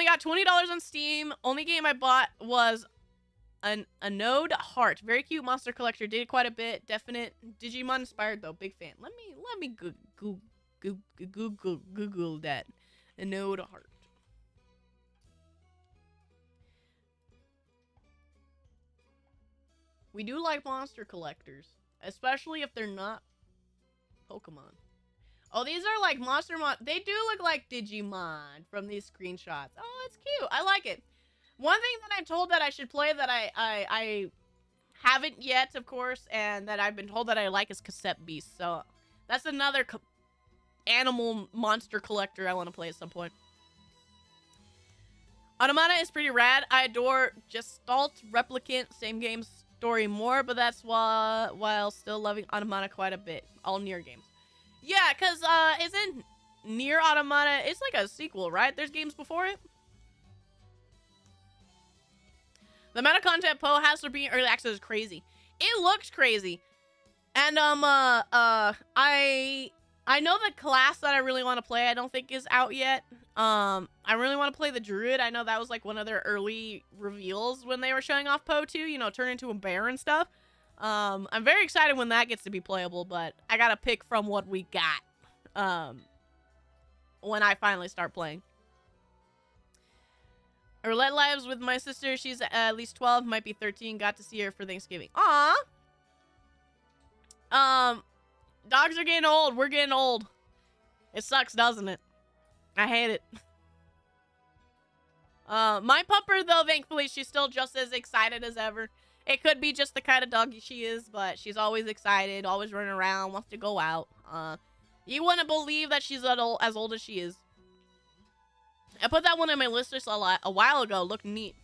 got $20 on Steam. Only game I bought was a Node Heart. Very cute monster collector. Did quite a bit. Definite Digimon inspired though. Big fan. Let me Google that. A Node Heart. We do like monster collectors, especially if they're not Pokemon. Oh, these are like they do look like Digimon from these screenshots. Oh, it's cute. I like it. One thing that I'm told that I should play that I haven't yet, of course, and that I've been told that I like is Cassette Beast. So that's another animal monster collector I want to play at some point. Automata is pretty rad. I adore Gestalt Replicant, same game story more, but that's while still loving Automata quite a bit. All Nier games. Yeah, because isn't Nier Automata, it's like a sequel, right? There's games before it. The amount of content Poe has for being early access is crazy. It looks crazy. And I know the class that I really want to play I don't think is out yet. I really want to play the druid. I know that was like one of their early reveals when they were showing off Poe 2, you know, turn into a bear and stuff. I'm very excited when that gets to be playable, but I gotta pick from what we got when I finally start playing. Roulette lives with my sister. She's at least 12, might be 13. Got to see her for Thanksgiving. Aww. Dogs are getting old. We're getting old. It sucks, doesn't it? I hate it. My pupper, though, thankfully, she's still just as excited as ever. It could be just the kind of doggy she is, but she's always excited, always running around, wants to go out. You wouldn't believe that she's as old as she is. I put that one on my list just a while ago. Looked neat.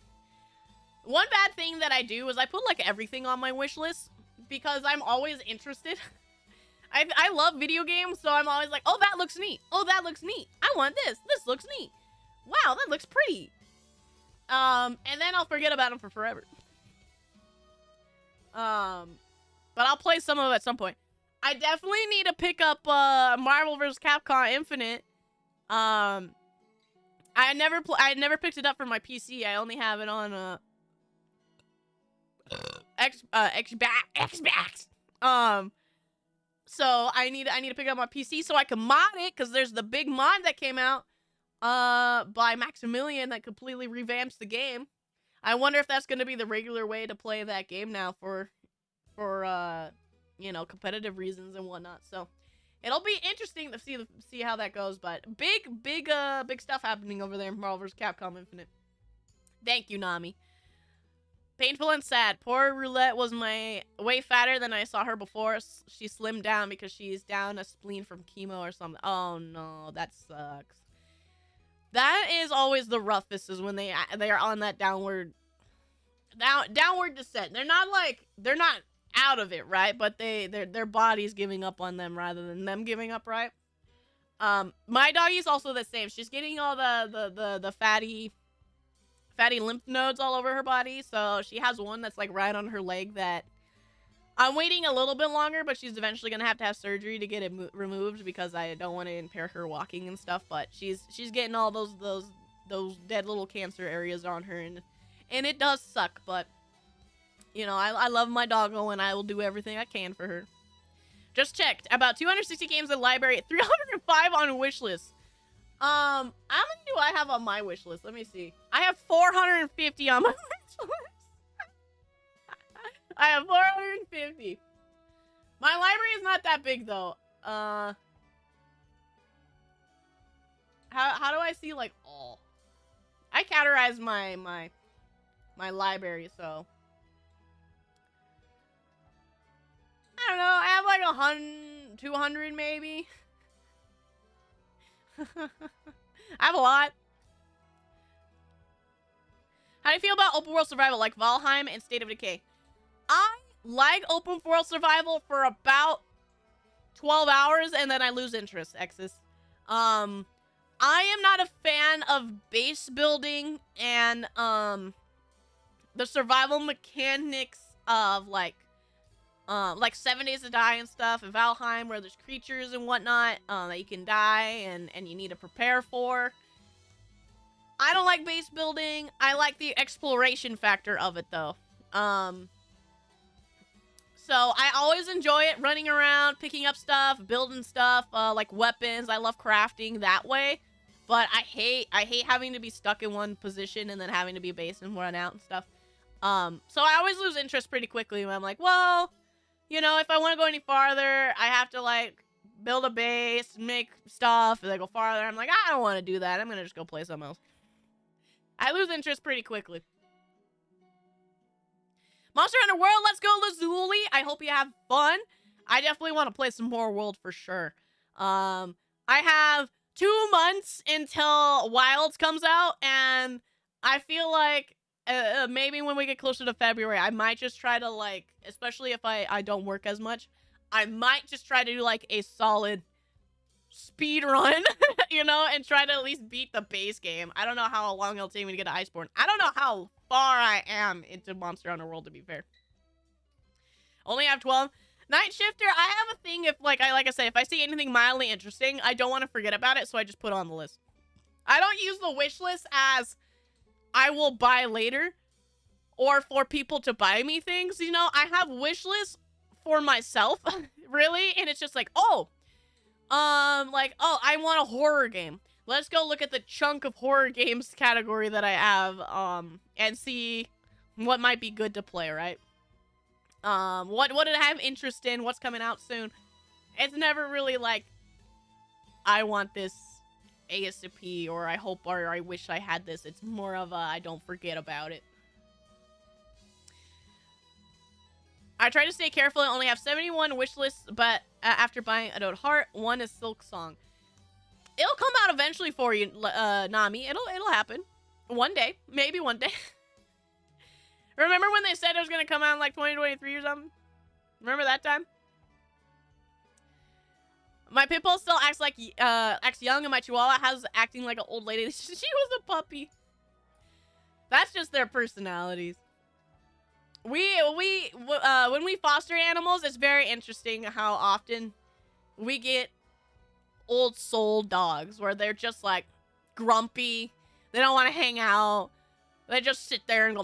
One bad thing that I do is I put, like, everything on my wish list because I'm always interested. I love video games, so I'm always like, oh, that looks neat. Oh, that looks neat. I want this. This looks neat. Wow, that looks pretty. And then I'll forget about them for forever. But I'll play some of it at some point. I definitely need to pick up Marvel vs. Capcom Infinite. I never picked it up for my PC. I only have it on Xbox. So I need to pick it up on my PC so I can mod it, because there's the big mod that came out by Maximilian that completely revamps the game. I wonder if that's going to be the regular way to play that game now for you know, competitive reasons and whatnot. So it'll be interesting to see how that goes. But big stuff happening over there in Marvel vs. Capcom Infinite. Thank you, Nami. Painful and sad. Poor Roulette was way fatter than I saw her before. She slimmed down because she's down a spleen from chemo or something. Oh no, that sucks. That is always the roughest, is when they are on that downward descent. They're not out of it, right? But their body's giving up on them rather than them giving up, right? My doggy's also the same. She's getting all the fatty lymph nodes all over her body. So she has one that's like right on her leg that I'm waiting a little bit longer, but she's eventually gonna have to have surgery to get it removed because I don't want to impair her walking and stuff. But she's getting all those dead little cancer areas on her, and it does suck. But you know, I love my doggo, and I will do everything I can for her. Just checked. About 260 games in the library, 305 on wish list. How many do I have on my wish list? Let me see. I have 450 on my wish list. I have 450. My library is not that big, though. How do I see, like, all? I categorize my library, so I don't know. I have like 100, 200 maybe. I have a lot. How do you feel about open world survival like Valheim and State of Decay? I like open world survival for about 12 hours and then I lose interest, Exis. I am not a fan of base building and the survival mechanics of like 7 Days to Die and stuff in Valheim, where there's creatures and whatnot that you can die and you need to prepare for. I don't like base building. I like the exploration factor of it, though. So I always enjoy it, running around, picking up stuff, building stuff, like weapons. I love crafting that way. But I hate having to be stuck in one position and then having to be base and run out and stuff. So I always lose interest pretty quickly when I'm like, well, you know, if I want to go any farther, I have to, like, build a base, make stuff, and then go farther. I'm like, I don't want to do that. I'm going to just go play something else. I lose interest pretty quickly. Monster Hunter World, let's go, Lazuli. I hope you have fun. I definitely want to play some more World for sure. I have 2 months until Wilds comes out, and I feel like maybe when we get closer to February, I might just try to, like, especially if I don't work as much, I might just try to do, like, a solid speed run, you know, and try to at least beat the base game. I don't know how long it'll take me to get to Iceborne. I don't know how far I am into Monster Hunter World, to be fair. Only have 12. Night Shifter, I have a thing if, like I say, if I see anything mildly interesting, I don't want to forget about it, so I just put it on the list. I don't use the wish list as I will buy later or for people to buy me things, you know? I have wish lists for myself, really, and it's just like, oh, I want a horror game. Let's go look at the chunk of horror games category that I have, and see what might be good to play, right? What did I have interest in? What's coming out soon? It's never really like, I want this ASAP, or I hope, or I wish I had this. It's more of a, I don't forget about it. I try to stay careful and only have 71 wish lists, but after buying Adult Heart, 1 is Silk Song. It'll come out eventually for you, Nami. It'll happen. One day. Maybe one day. Remember when they said it was going to come out in like 2023 or something? Remember that time? My Pitbull still acts young, and my Chihuahua has acting like an old lady. She was a puppy. That's just their personalities. When we foster animals, it's very interesting how often we get old soul dogs where they're just like grumpy. They don't want to hang out. They just sit there and go,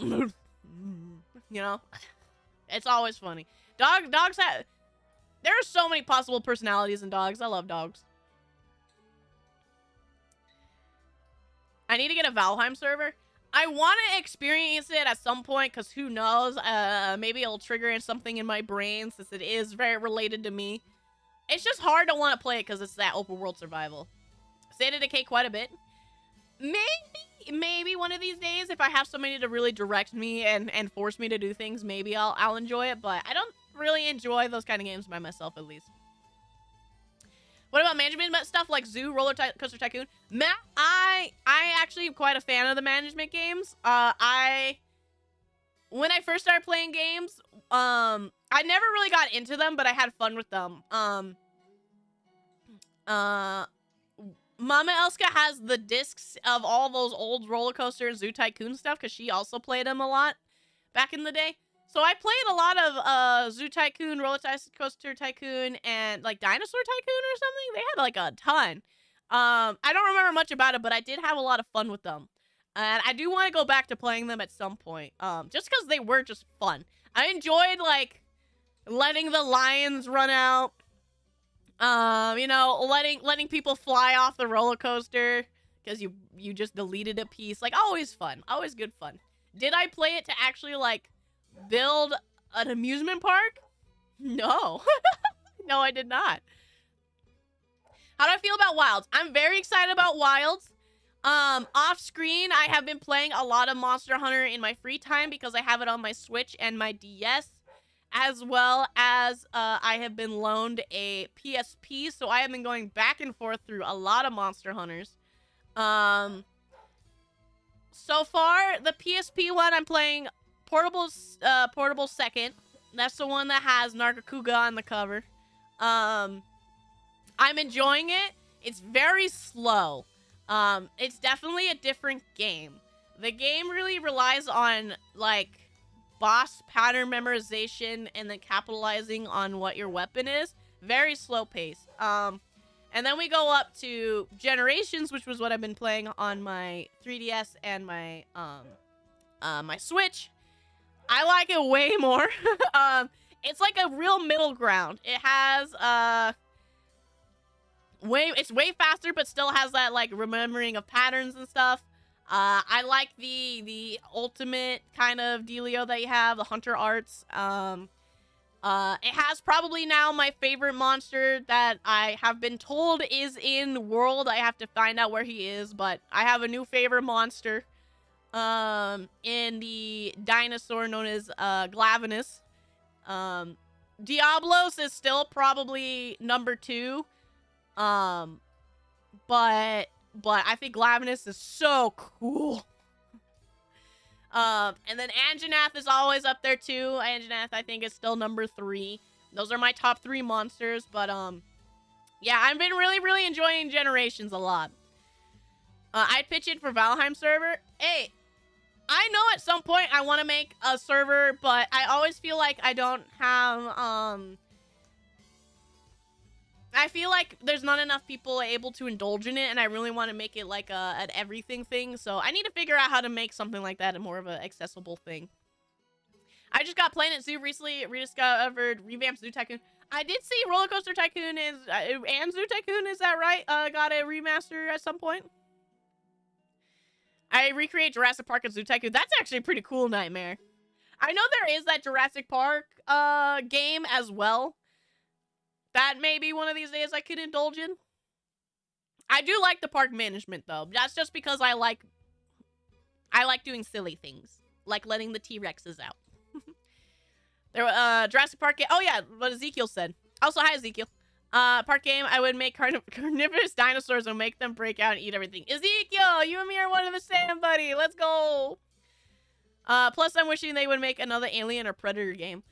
you know? It's always funny. Dogs have, there are so many possible personalities in dogs. I love dogs. I need to get a Valheim server. I want to experience it at some point, because who knows? Maybe it'll trigger something in my brain, since it is very related to me. It's just hard to want to play it, because it's that open world survival. State of Decay quite a bit. Maybe one of these days, if I have somebody to really direct me and force me to do things, maybe I'll enjoy it, but I don't really enjoy those kind of games by myself, at least. What about management stuff like Zoo, Roller Coaster Tycoon? I actually am quite a fan of the management games. When I first started playing games, I never really got into them, but I had fun with them. Mama Elska has the discs of all those old Roller Coaster and Zoo Tycoon stuff, because she also played them a lot back in the day. So I played a lot of Zoo Tycoon, Roller Coaster Tycoon, and like Dinosaur Tycoon or something. They had like a ton. I don't remember much about it, but I did have a lot of fun with them. And I do want to go back to playing them at some point. Just because they were just fun. I enjoyed like letting the lions run out. You know, letting people fly off the roller coaster because you just deleted a piece. Like, always fun. Always good fun. Did I play it to actually like build an amusement park? No. No, I did not. How do I feel about Wilds? I'm very excited about Wilds. Off screen, I have been playing a lot of Monster Hunter in my free time because I have it on my Switch and my DS, as well as I have been loaned a PSP, so I have been going back and forth through a lot of Monster Hunters. So far, the PSP one, I'm playing Portable Second. That's the one that has Nargacuga on the cover. I'm enjoying it. It's very slow. It's definitely a different game. The game really relies on, like, boss pattern memorization and then capitalizing on what your weapon is. Very slow pace. And then we go up to Generations, which was what I've been playing on my 3DS and my, my Switch. I like it way more. It's like a real middle ground. It has, it's way faster, but still has that, like, remembering of patterns and stuff. I like the ultimate kind of dealio that you have, the Hunter Arts. It has probably now my favorite monster that I have been told is in World. I have to find out where he is, but I have a new favorite monster. In the dinosaur known as, Glavenus. Diablos is still probably number 2. But I think Glavenus is so cool. And then Anjanath is always up there too. Anjanath, I think, is still number 3. Those are my top 3 monsters. But, yeah, I've been really enjoying Generations a lot. I'd pitch it for Valheim server. Hey, I know at some point I want to make a server, but I always feel like I don't have, I feel like there's not enough people able to indulge in it, and I really want to make it like an everything thing, so I need to figure out how to make something like that a more of an accessible thing. I just got Planet Zoo recently, rediscovered, revamped Zoo Tycoon. I did see Roller Coaster Tycoon is, and Zoo Tycoon, is that right? Got a remaster at some point. I recreate Jurassic Park and Zoo Tycoon. That's actually a pretty cool nightmare. I know there is that Jurassic Park game as well. That maybe one of these days I could indulge in. I do like the park management though. That's just because I like doing silly things, like letting the T-Rexes out. There, Jurassic Park game. Oh yeah, what Ezekiel said. Also, hi Ezekiel. Park game. I would make carnivorous dinosaurs and make them break out and eat everything. Ezekiel, you and me are one of the same, buddy. Let's go. Plus, I'm wishing they would make another Alien or Predator game.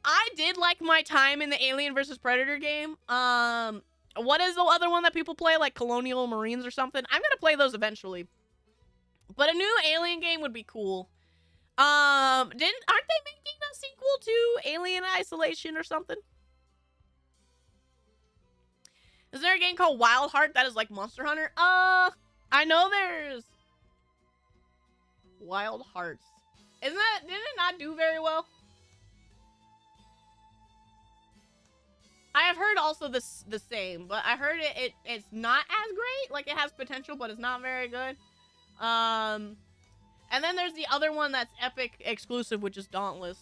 I did like my time in the Alien versus Predator game. What is the other one that people play, like Colonial Marines or something? I'm gonna play those eventually. But a new Alien game would be cool. Aren't they making a sequel to Alien Isolation or something? Is there a game called Wild Heart that is like Monster Hunter? I know there's Wild Hearts. Didn't it not do very well? I have heard also the same, but I heard it's not as great. Like, it has potential, but it's not very good. And then there's the other one that's Epic exclusive, which is Dauntless.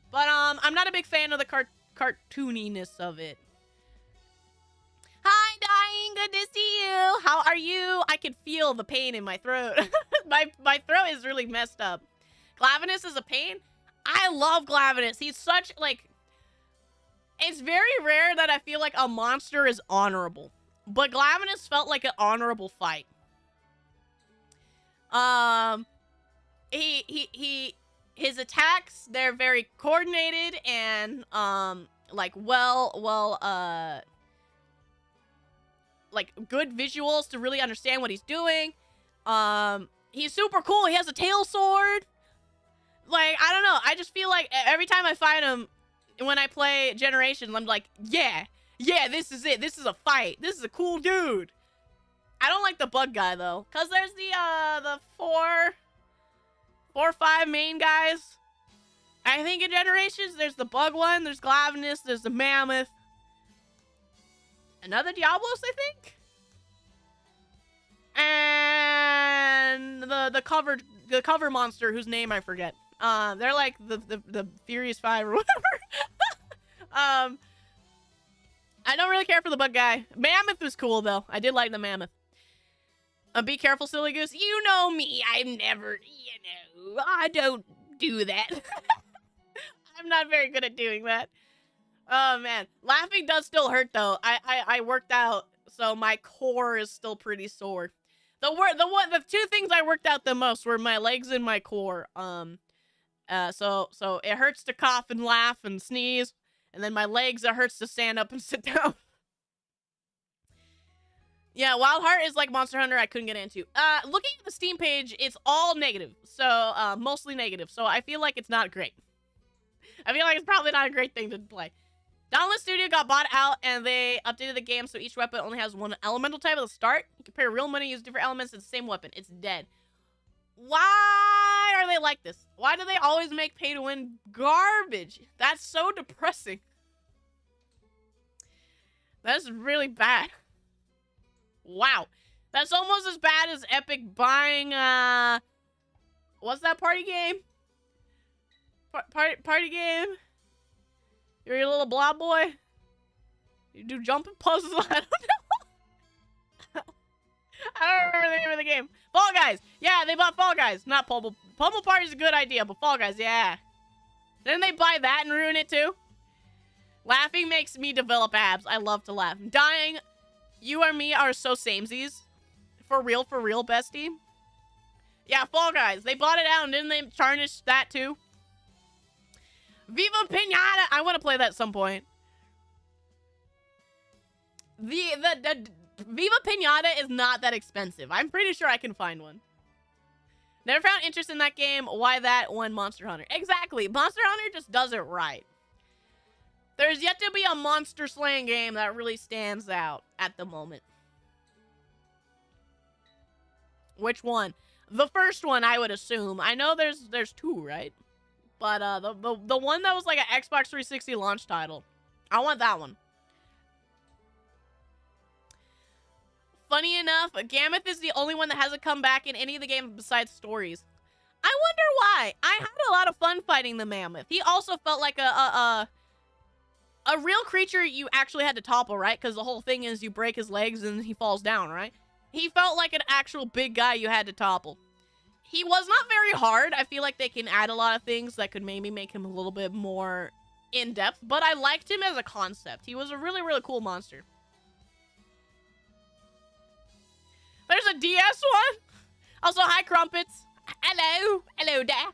But, I'm not a big fan of the cartooniness of it. Hi, Dying. Good to see you. How are you? I can feel the pain in my throat. my throat is really messed up. Glavenus is a pain. I love Glavenus. He's such, like... It's very rare that I feel like a monster is honorable. But Glavenus felt like an honorable fight. His attacks, they're very coordinated and, like, like, good visuals to really understand what he's doing. He's super cool. He has a tail sword. Like, I don't know. I just feel like every time I fight him, when I play Generations, I'm like, yeah, this is it. This is a fight. This is a cool dude. I don't like the bug guy, though. Because there's the four or five main guys. I think in Generations, there's the bug one, there's Glavenus, there's the mammoth. Another Diablos, I think? And the cover monster whose name I forget. They're like the Furious Five or whatever. I don't really care for the bug guy. Mammoth was cool though. I did like the mammoth. Be careful, silly goose. You know me. I'm never, I don't do that. I'm not very good at doing that. Oh man, laughing does still hurt though. I worked out, so my core is still pretty sore. The two things I worked out the most were my legs and my core. So it hurts to cough and laugh and sneeze, and then my legs, it hurts to stand up and sit down. Yeah, Wild Heart is like Monster Hunter I couldn't get into. Looking at the Steam page, it's all negative. So, mostly negative. So I feel like it's not great. I feel like it's probably not a great thing to play. Dauntless Studio got bought out, and they updated the game so each weapon only has one elemental type at the start. You can pay real money, use different elements in the same weapon. It's dead. Why are they like this? Why do they always make pay-to-win garbage? That's so depressing. That's really bad. Wow. That's almost as bad as Epic buying, what's that party game? Party game? You're a little blob boy? You do jumping puzzles? I don't know. I don't remember the name of the game. Fall Guys. Yeah, they bought Fall Guys. Not Pummel. Pummel Party's a good idea, but Fall Guys, yeah. Didn't they buy that and ruin it too? Laughing makes me develop abs. I love to laugh. Dying. You and me are so samesies. For real, bestie. Yeah, Fall Guys. They bought it out and didn't they tarnish that too? Viva Pinata! I want to play that at some point. The Viva Pinata is not that expensive. I'm pretty sure I can find one. Never found interest in that game. Why that one Monster Hunter? Exactly. Monster Hunter just does it right. There's yet to be a monster slaying game that really stands out at the moment. Which one? The first one, I would assume. I know there's two, right? But the one that was like an Xbox 360 launch title. I want that one. Funny enough, Gammoth is the only one that hasn't come back in any of the games besides stories. I wonder why. I had a lot of fun fighting the mammoth. He also felt like a real creature you actually had to topple, right? Because the whole thing is you break his legs and he falls down, right? He felt like an actual big guy you had to topple. He was not very hard. I feel like they can add a lot of things that could maybe make him a little bit more in-depth, but I liked him as a concept. He was a really, really cool monster. There's a DS one. Also, hi, Crumpets. Hello. Hello there.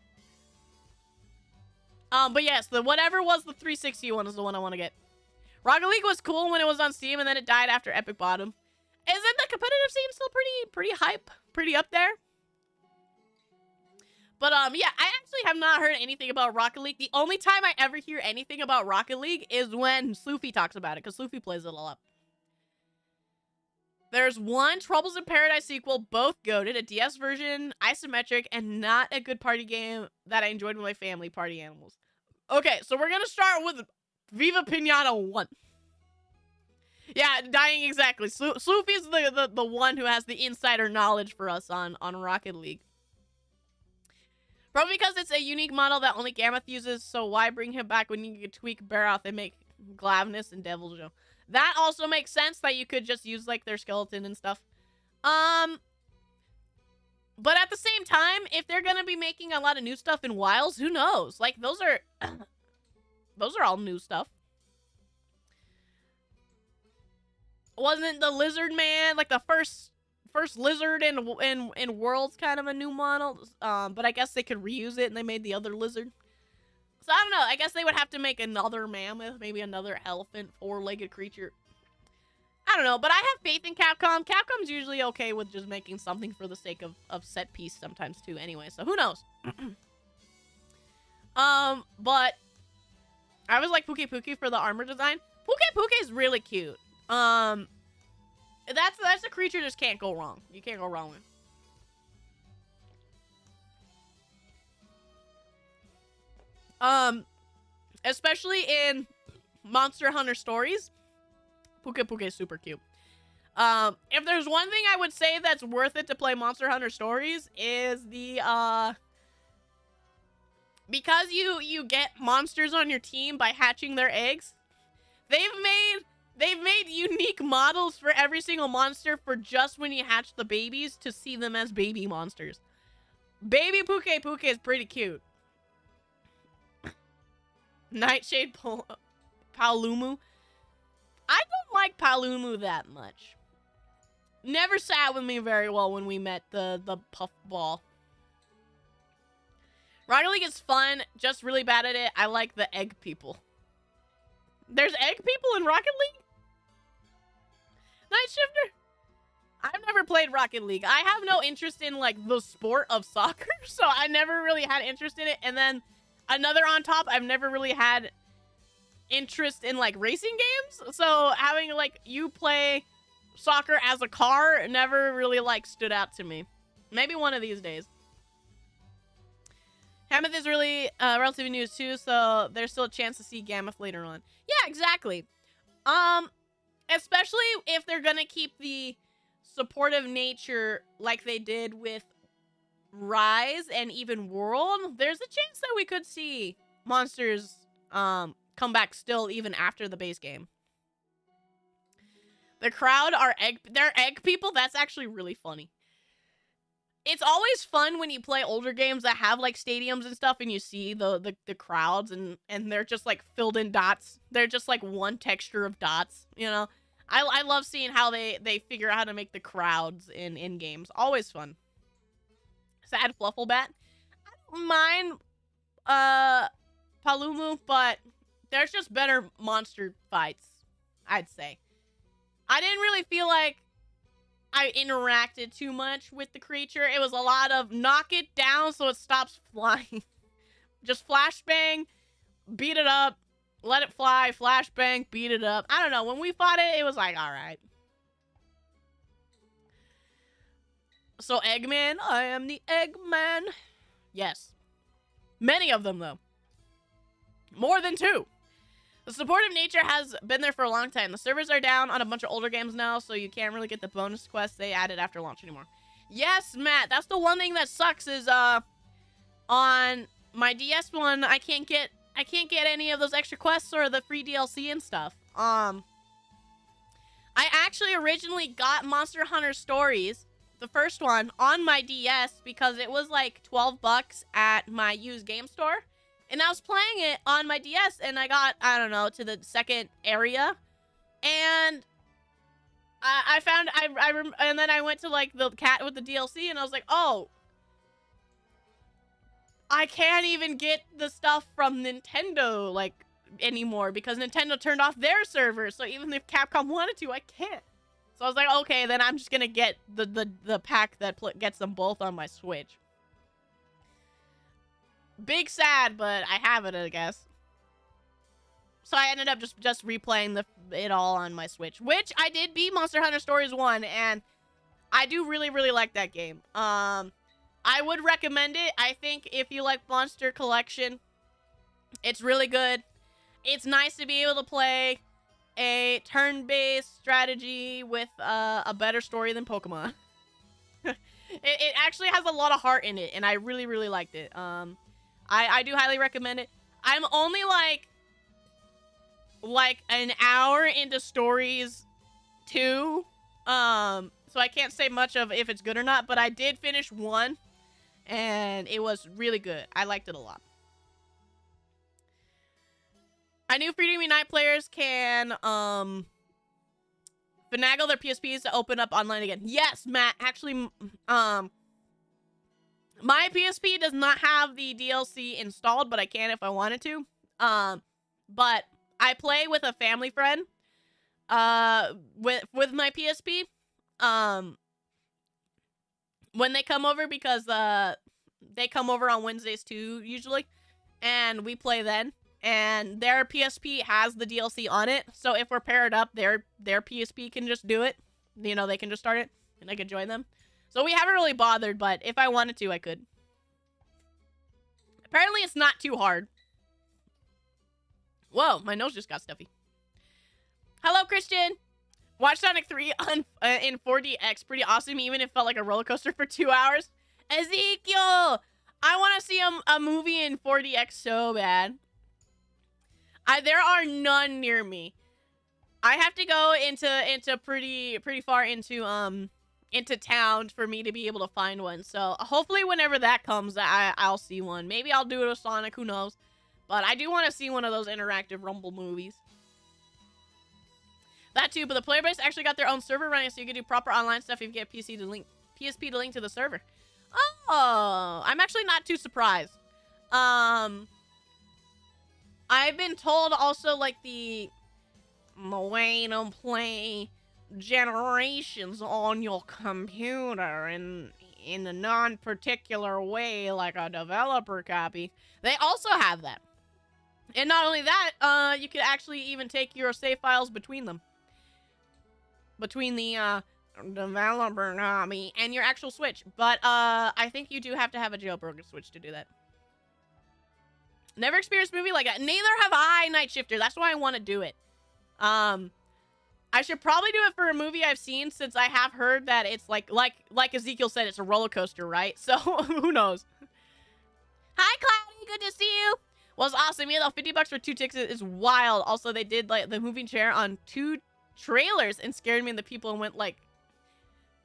But yes, the whatever was the 360 one is the one I want to get. Rocket League was cool when it was on Steam, and then it died after Epic Bottom. Isn't the competitive scene still pretty hype? Pretty up there? But, yeah, I actually have not heard anything about Rocket League. The only time I ever hear anything about Rocket League is when Sloofy talks about it, because Sloofy plays it a lot. There's one Troubles in Paradise sequel, both goated, a DS version, isometric, and not a good party game that I enjoyed with my family, Party Animals. Okay, so we're gonna start with Viva Pinata 1. Yeah, dying exactly. Sloofy's the one who has the insider knowledge for us on Rocket League. Probably because it's a unique model that only Gammoth uses, so why bring him back when you could tweak Baroth and make Glavnus and Devil's Joe? That also makes sense that you could just use, like, their skeleton and stuff. But at the same time, if they're gonna be making a lot of new stuff in Wilds, who knows? Like, those are all new stuff. Wasn't the Lizard Man, like, the first lizard in Worlds kind of a new model? But I guess they could reuse it and they made the other lizard. So I don't know, I guess they would have to make another mammoth, maybe another elephant, four-legged creature. I don't know, but I have faith in Capcom. Capcom's usually okay with just making something for the sake of set piece sometimes too anyway, so who knows? But I was like Puke Puke for the armor design. Puke Puke is really cute. That's a creature just can't go wrong. You can't go wrong with. Especially in Monster Hunter stories, Puke Puke is super cute. If there's one thing I would say that's worth it to play Monster Hunter stories is the, because you get monsters on your team by hatching their eggs, they've made unique models for every single monster for just when you hatch the babies to see them as baby monsters. Baby Puke Puke is pretty cute. Nightshade Palumu. I don't like Palumu that much. Never sat with me very well when we met the puffball. Rocket League is fun, just really bad at it. I like the egg people. There's egg people in Rocket League? Night Shifter? I've never played Rocket League. I have no interest in, like, the sport of soccer, so I never really had interest in it. And then another on top, I've never really had interest in, like, racing games. So having, like, you play soccer as a car never really, like, stood out to me. Maybe one of these days. Gammoth is really relatively new too, so there's still a chance to see Gammoth later on. Yeah, exactly. Especially if they're gonna keep the supportive nature like they did with Rise and even World, there's a chance that we could see monsters come back still even after the base game. The crowd are they're egg people. That's actually really funny. It's always fun when you play older games that have, like, stadiums and stuff, and you see the crowds, and they're just, like, filled in dots. They're just, like, one texture of dots, you know? I love seeing how they figure out how to make the crowds in games. Always fun. Sad Flufflebat. I don't mind Palumu, but there's just better monster fights, I'd say. I didn't really feel like I interacted too much with the creature. It was a lot of knock it down so it stops flying. Just flashbang, beat it up, let it fly, flashbang, beat it up. I don't know. When we fought it, it was like, all right. So Eggman, I am the Eggman. Yes. Many of them, though. More than 2. The supportive nature has been there for a long time. The servers are down on a bunch of older games now, so you can't really get the bonus quests they added after launch anymore. Yes, Matt, that's the one thing that sucks is, on my DS one, I can't get any of those extra quests or the free DLC and stuff. I actually originally got Monster Hunter Stories, the first one, on my DS because it was like 12 bucks at my used game store. And I was playing it on my DS, and I got, I don't know, to the second area. And I found, and then I went to, like, the cat with the DLC, and I was like, oh, I can't even get the stuff from Nintendo, like, anymore, because Nintendo turned off their server. So even if Capcom wanted to, I can't. So I was like, okay, then I'm just gonna get the pack that gets them both on my Switch. Big sad, but I have it, I guess. So I ended up just replaying it all on my Switch, which I did beat Monster Hunter Stories 1, and I do really, really like that game. I would recommend it. I think if you like Monster Collection, it's really good. It's nice to be able to play a turn-based strategy with a better story than Pokemon. It actually has a lot of heart in it, and I really, really liked it. I do highly recommend it. I'm only like an hour into Stories 2. So I can't say much of if it's good or not, but I did finish 1, and it was really good. I liked it a lot. I knew Freedom Unite players can finagle their PSPs to open up online again. Yes, Matt, actually, my PSP does not have the DLC installed, but I can if I wanted to. But I play with a family friend with my PSP when they come over, because they come over on Wednesdays too usually, and we play then. And their PSP has the DLC on it, so if we're paired up, their PSP can just do it. You know, they can just start it, and I can join them. So we haven't really bothered, but if I wanted to, I could. Apparently, it's not too hard. Whoa, my nose just got stuffy. Hello, Christian. Watched Sonic 3 in 4DX. Pretty awesome, even if it felt like a roller coaster for 2 hours. Ezekiel! I want to see a movie in 4DX so bad. There are none near me. I have to go into pretty far into town for me to be able to find one. So hopefully whenever that comes, I'll see one. Maybe I'll do it with Sonic, who knows. But I do want to see one of those interactive Rumble movies. That too, but the player base actually got their own server running, so you can do proper online stuff if you get PSP to link to the server. Oh, I'm actually not too surprised. I've been told also, like, the way to play generations on your computer in a non-particular way, like a developer copy. They also have that. And not only that, you could actually even take your save files between them. Between the developer copy and your actual Switch. But I think you do have to have a jailbroken Switch to do that. Never experienced a movie like that. Neither have I, Night Shifter. That's why I want to do it. I should probably do it for a movie I've seen, since I have heard that it's like Ezekiel said, it's a roller coaster, right? So who knows? Hi, Cloudy. Good to see you. Was awesome. Yeah, 50 bucks for 2 tickets is wild. Also, they did like the moving chair on 2 trailers and scared me, and the people went like,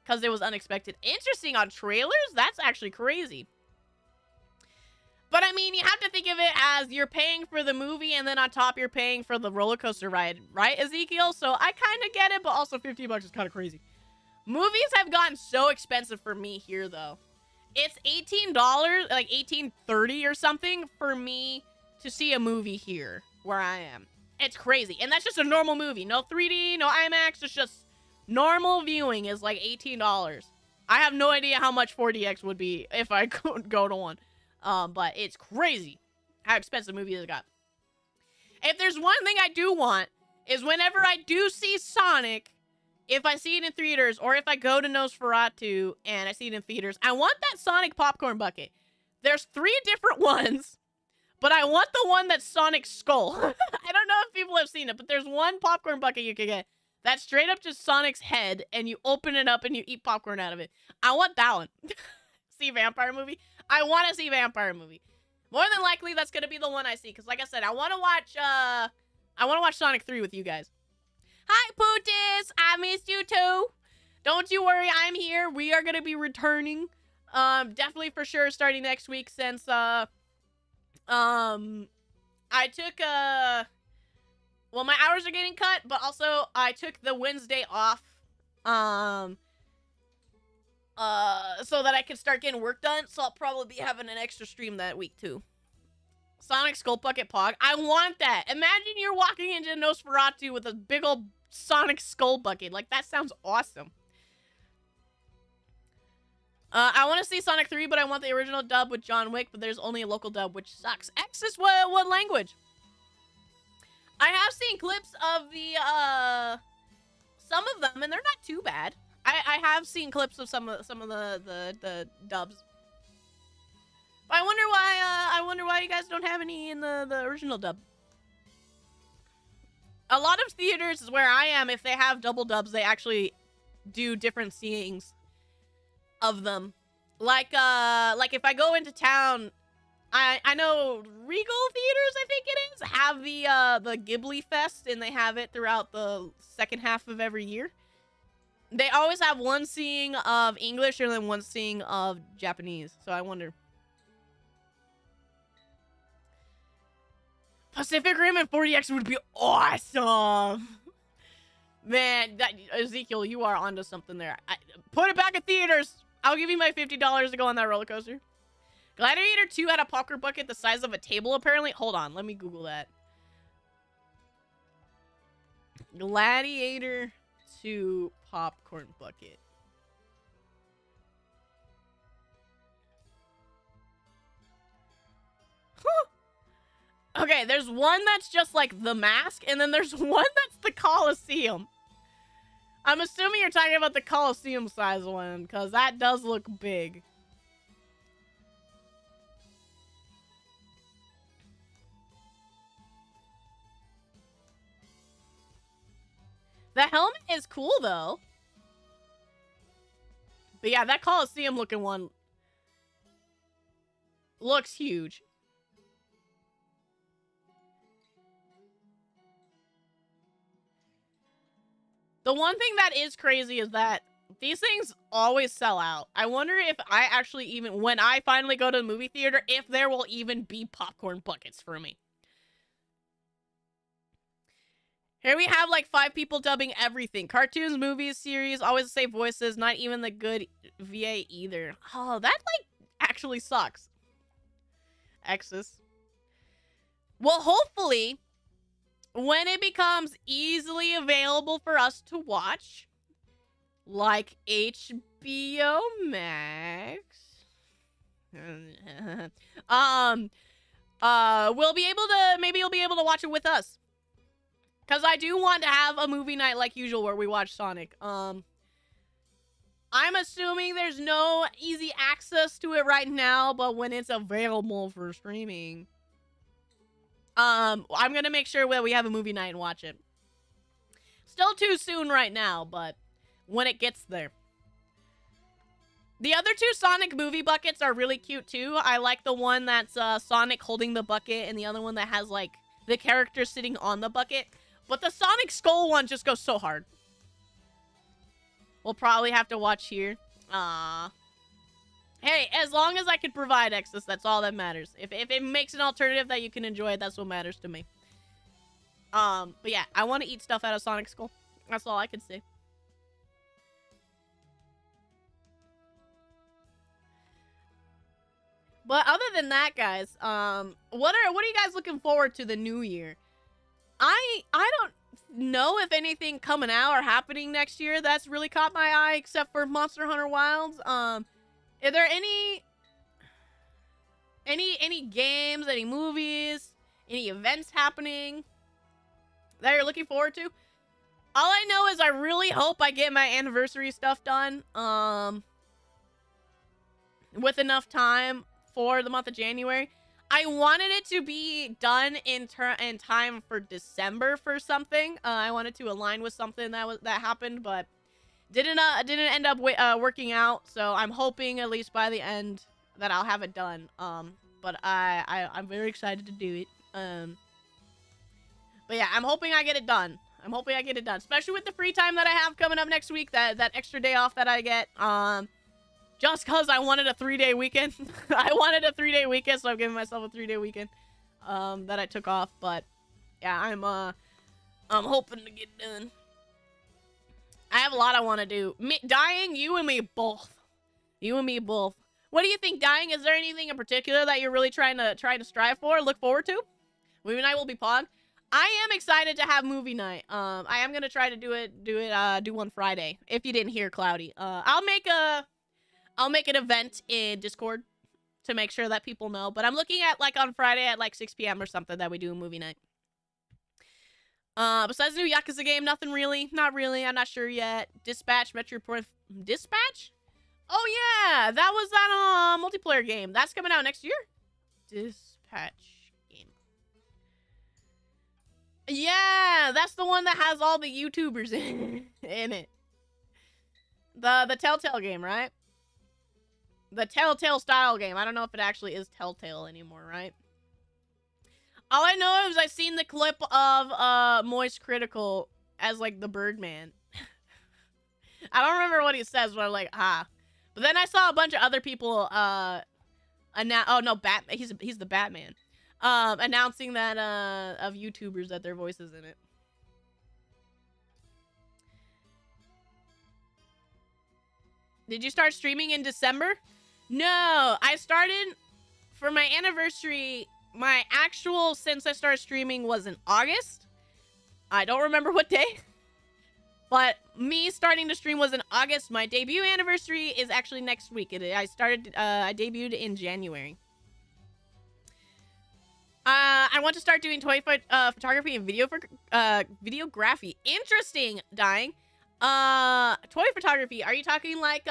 because it was unexpected. Interesting, on trailers? That's actually crazy. But, I mean, you have to think of it as you're paying for the movie, and then on top you're paying for the roller coaster ride, right, Ezekiel? So I kind of get it, but also 50 bucks is kind of crazy. Movies have gotten so expensive for me here, though. It's $18, like $18.30 or something for me to see a movie here where I am. It's crazy. And that's just a normal movie. No 3D, no IMAX. It's just Normal viewing is like $18. I have no idea how much 4DX would be if I could go to one. But it's crazy how expensive movies got. If there's one thing I do want, is whenever I do see Sonic, if I see it in theaters, or if I go to Nosferatu and I see it in theaters, I want that Sonic popcorn bucket. There's 3 different ones, but I want the one that's Sonic's skull. I don't know if people have seen it, but there's one popcorn bucket you can get that's straight up just Sonic's head, and you open it up and you eat popcorn out of it. I want that one. See Vampire Movie? I want to see Vampire Movie. More than likely, that's going to be the one I see, because like I said, I want to watch Sonic 3 with you guys. Hi, Pootis! I missed you too! Don't you worry, I'm here. We are going to be returning. Definitely for sure starting next week, since, I took, well, my hours are getting cut, but also I took the Wednesday off, so that I could start getting work done, so I'll probably be having an extra stream that week, too. Sonic Skull Bucket Pog. I want that. Imagine you're walking into Nosferatu with a big old Sonic Skull Bucket. Like, that sounds awesome. I want to see Sonic 3, but I want the original dub with John Wick, but there's only a local dub, which sucks. X is what language? I have seen clips of the, some of them, and they're not too bad. I have seen clips of some of the dubs. But I wonder why you guys don't have any in the original dub. A lot of theaters is where I am, if they have double dubs, they actually do different seeings of them. Like if I go into town, I know Regal Theaters, I think it is, have the Ghibli Fest, and they have it throughout the second half of every year. They always have one seeing of English and then one seeing of Japanese. So I wonder. Pacific Rim and 40X would be awesome. Man, Ezekiel, you are onto something there. Put it back in theaters. I'll give you my $50 to go on that roller coaster. Gladiator 2 had a popcorn bucket the size of a table, apparently. Hold on, let me Google that. Gladiator 2 popcorn bucket. Okay, there's one that's just like the mask, and then there's one that's the Colosseum. I'm assuming you're talking about the Colosseum size one, because that does look big. The helmet is cool, though. But yeah, that Colosseum looking one looks huge. The one thing that is crazy is that these things always sell out. I wonder if I actually even, when I finally go to the movie theater, if there will even be popcorn buckets for me. Here we have like 5 people dubbing everything. Cartoons, movies, series, always the same voices, not even the good VA either. Oh, that like actually sucks. X's. Well, hopefully, when it becomes easily available for us to watch, like HBO Max, we'll be able to, maybe you'll be able to watch it with us. Because I do want to have a movie night like usual where we watch Sonic. I'm assuming there's no easy access to it right now, but when it's available for streaming, I'm going to make sure that we have a movie night and watch it. Still too soon right now, but when it gets there. The other 2 Sonic movie buckets are really cute too. I like the one that's Sonic holding the bucket and the other one that has like the character sitting on the bucket. But the Sonic Skull one just goes so hard. We'll probably have to watch here. Hey, as long as I can provide access, that's all that matters. If it makes an alternative that you can enjoy, that's what matters to me. But yeah, I want to eat stuff out of Sonic Skull. That's all I can say. But other than that, guys, what are you guys looking forward to the new year? I don't know if anything coming out or happening next year that's really caught my eye, except for Monster Hunter Wilds. Are there any games, any movies, any events happening that you're looking forward to? All I know is I really hope I get my anniversary stuff done with enough time for the month of January. I wanted it to be done in time for December for something. I wanted to align with something that happened, but didn't end up working out. So I'm hoping at least by the end that I'll have it done. But I'm very excited to do it. But yeah, I'm hoping I get it done. Especially with the free time that I have coming up next week. That extra day off that I get. Just because I wanted a 3-day weekend. I wanted a 3-day weekend, so I'm giving myself a 3-day weekend that I took off. But yeah, I'm hoping to get done. I have a lot I want to do. Dying, you and me both. What do you think, Dying? Is there anything in particular that you're really trying to strive for, look forward to? Movie night will be pog. I am excited to have movie night. I am gonna try to do one Friday. If you didn't hear Cloudy, I'll make an event in Discord to make sure that people know. But I'm looking at like on Friday at like 6 p.m. or something that we do a movie night. Besides the new Yakuza game, nothing really. Not really. I'm not sure yet. Dispatch, Dispatch? Oh yeah, that was that multiplayer game. That's coming out next year. Dispatch game. Yeah, that's the one that has all the YouTubers in it. The Telltale game, right? The Telltale style game. I don't know if it actually is Telltale anymore, right? All I know is I've seen the clip of Moist Critical as like the Birdman. I don't remember what he says, but I'm like, ah. But then I saw a bunch of other people oh no, Batman. He's the Batman. Announcing that of YouTubers that their voices in it. Did you start streaming in December? No, I started for my anniversary. My actual since I started streaming was in August. I don't remember what day. But me starting to stream was in August. My debut anniversary is actually next week. I debuted in January. I want to start doing toy photography and videography. Interesting, Dying. Toy photography. Are you talking like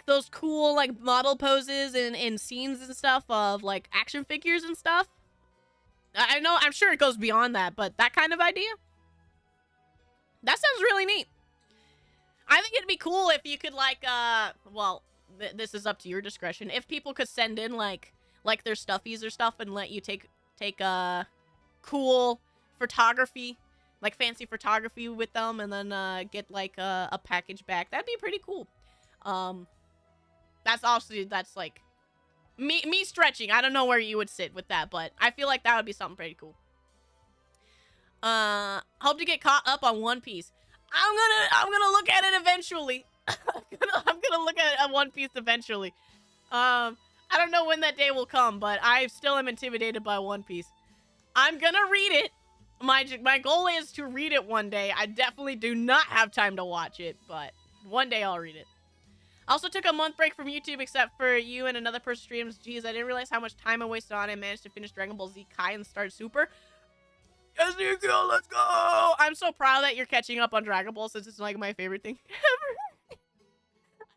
those cool like model poses and scenes and stuff of like action figures and stuff? I know, I'm sure it goes beyond that, but that kind of idea? That sounds really neat. I think it'd be cool if you could like, well, this is up to your discretion. If people could send in like their stuffies or stuff and let you take cool photography, like fancy photography with them, and then get like a package back. That'd be pretty cool. That's like me stretching. I don't know where you would sit with that, but I feel like that would be something pretty cool. Hope to get caught up on One Piece. I'm gonna look at it eventually. I'm gonna look at One Piece eventually. I don't know when that day will come, but I still am intimidated by One Piece. I'm gonna read it. My goal is to read it one day. I definitely do not have time to watch it, but one day I'll read it. I also took a month break from YouTube except for you and another person streams. Jeez, I didn't realize how much time I wasted on it. I managed to finish Dragon Ball Z Kai and start Super. Ezekiel, let's go! I'm so proud that you're catching up on Dragon Ball since it's like my favorite thing ever.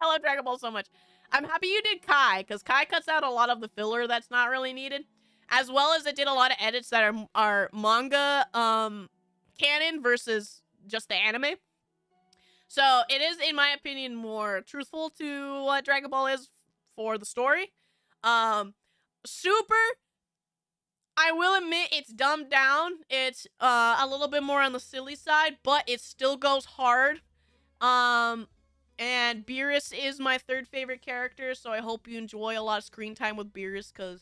I love Dragon Ball so much. I'm happy you did Kai, because Kai cuts out a lot of the filler that's not really needed. As well as it did a lot of edits that are manga canon versus just the anime. So it is, in my opinion, more truthful to what Dragon Ball is for the story. Super, I will admit it's dumbed down. It's a little bit more on the silly side, but it still goes hard. And Beerus is my third favorite character, so I hope you enjoy a lot of screen time with Beerus, because,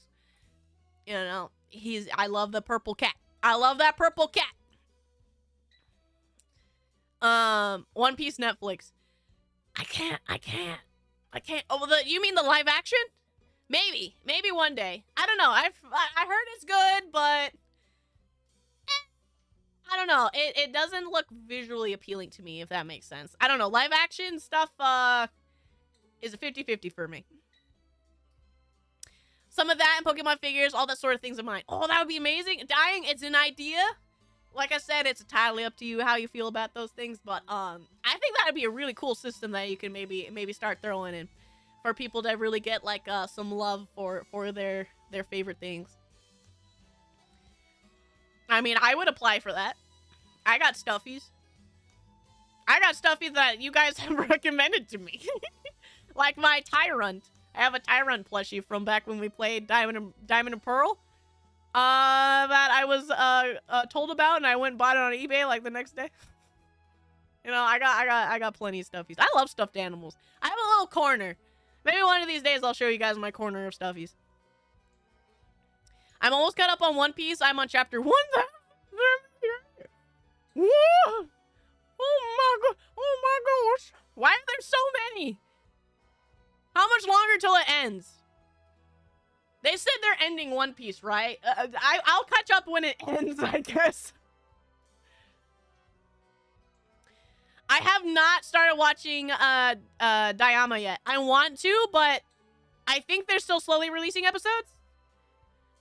you know, I love the purple cat. I love that purple cat. One Piece Netflix. I can't. Oh, you mean the live action? Maybe one day. I don't know. I heard it's good, but I don't know. It doesn't look visually appealing to me, if that makes sense. I don't know. Live action stuff is a 50-50 for me. Some of that and Pokemon figures, all that sort of things in mind. Oh, that would be amazing. Dying, it's an idea. Like I said, it's entirely up to you how you feel about those things. But I think that would be a really cool system that you can maybe start throwing in for people to really get like some love for their favorite things. I mean, I would apply for that. I got stuffies. I got stuffies that you guys have recommended to me. Like my Tyrant. I have a Tyrant plushie from back when we played Diamond and Pearl. That I was told about, and I went and bought it on eBay like the next day. You know, I got plenty of stuffies. I love stuffed animals. I have a little corner. Maybe one of these days I'll show you guys my corner of stuffies. I'm almost caught up on One Piece. I'm on chapter 1. Oh my gosh. Why are there so many? How much longer till it ends? They said they're ending One Piece, right? I'll catch up when it ends, I guess. I have not started watching Dayama yet. I want to, but I think they're still slowly releasing episodes.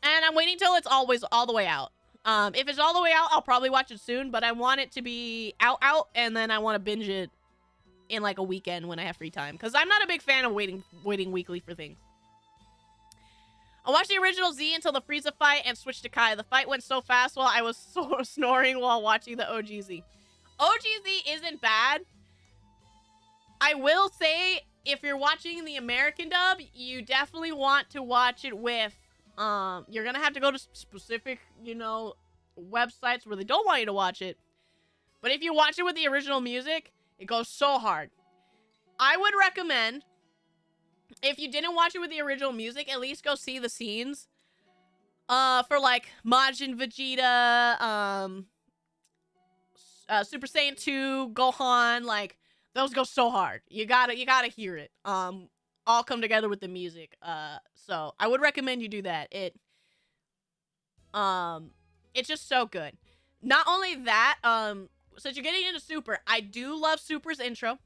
And I'm waiting till it's always all the way out. If it's all the way out, I'll probably watch it soon, but I want it to be out, and then I want to binge it in like a weekend when I have free time. Because I'm not a big fan of waiting weekly for things. I watched the original Z until the Frieza fight and switched to Kai. The fight went so fast while I was snoring while watching the OG Z. OG Z isn't bad. I will say, if you're watching the American dub, you definitely want to watch it with, you're gonna have to go to specific, you know, websites where they don't want you to watch it. But if you watch it with the original music, it goes so hard. I would recommend, if you didn't watch it with the original music, at least go see the scenes. For like Majin Vegeta, Super Saiyan 2, Gohan, like those go so hard. You gotta hear it. All come together with the music. So I would recommend you do that. It's just so good. Not only that, since you're getting into Super, I do love Super's intro.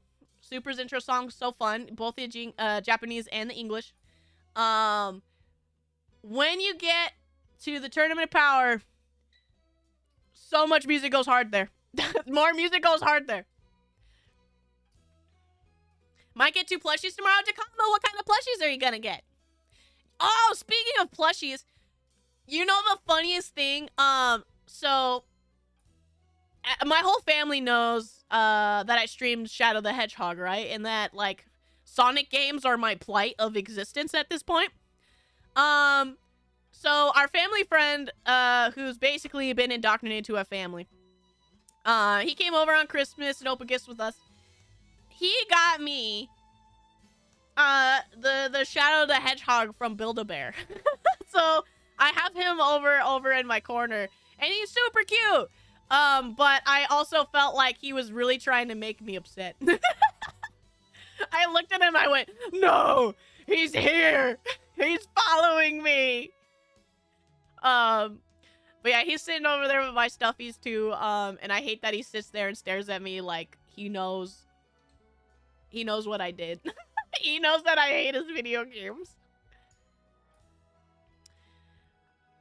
Super's intro song's so fun, both the Japanese and the English. When you get to the Tournament of Power, so much music goes hard there. More music goes hard there. Might get 2 plushies tomorrow. Takamo, what kind of plushies are you gonna get? Oh, speaking of plushies, you know the funniest thing? So my whole family knows that I streamed Shadow the Hedgehog, right? And that, like, Sonic games are my plight of existence at this point. So our family friend, who's basically been indoctrinated to a family, he came over on Christmas and opened gifts with us. He got me the Shadow the Hedgehog from Build-A-Bear. So I have him over in my corner, and he's super cute. But I also felt like he was really trying to make me upset. I looked at him, I went, no, he's here. He's following me. But yeah, he's sitting over there with my stuffies too. And I hate that he sits there and stares at me like he knows what I did. He knows that I hate his video games.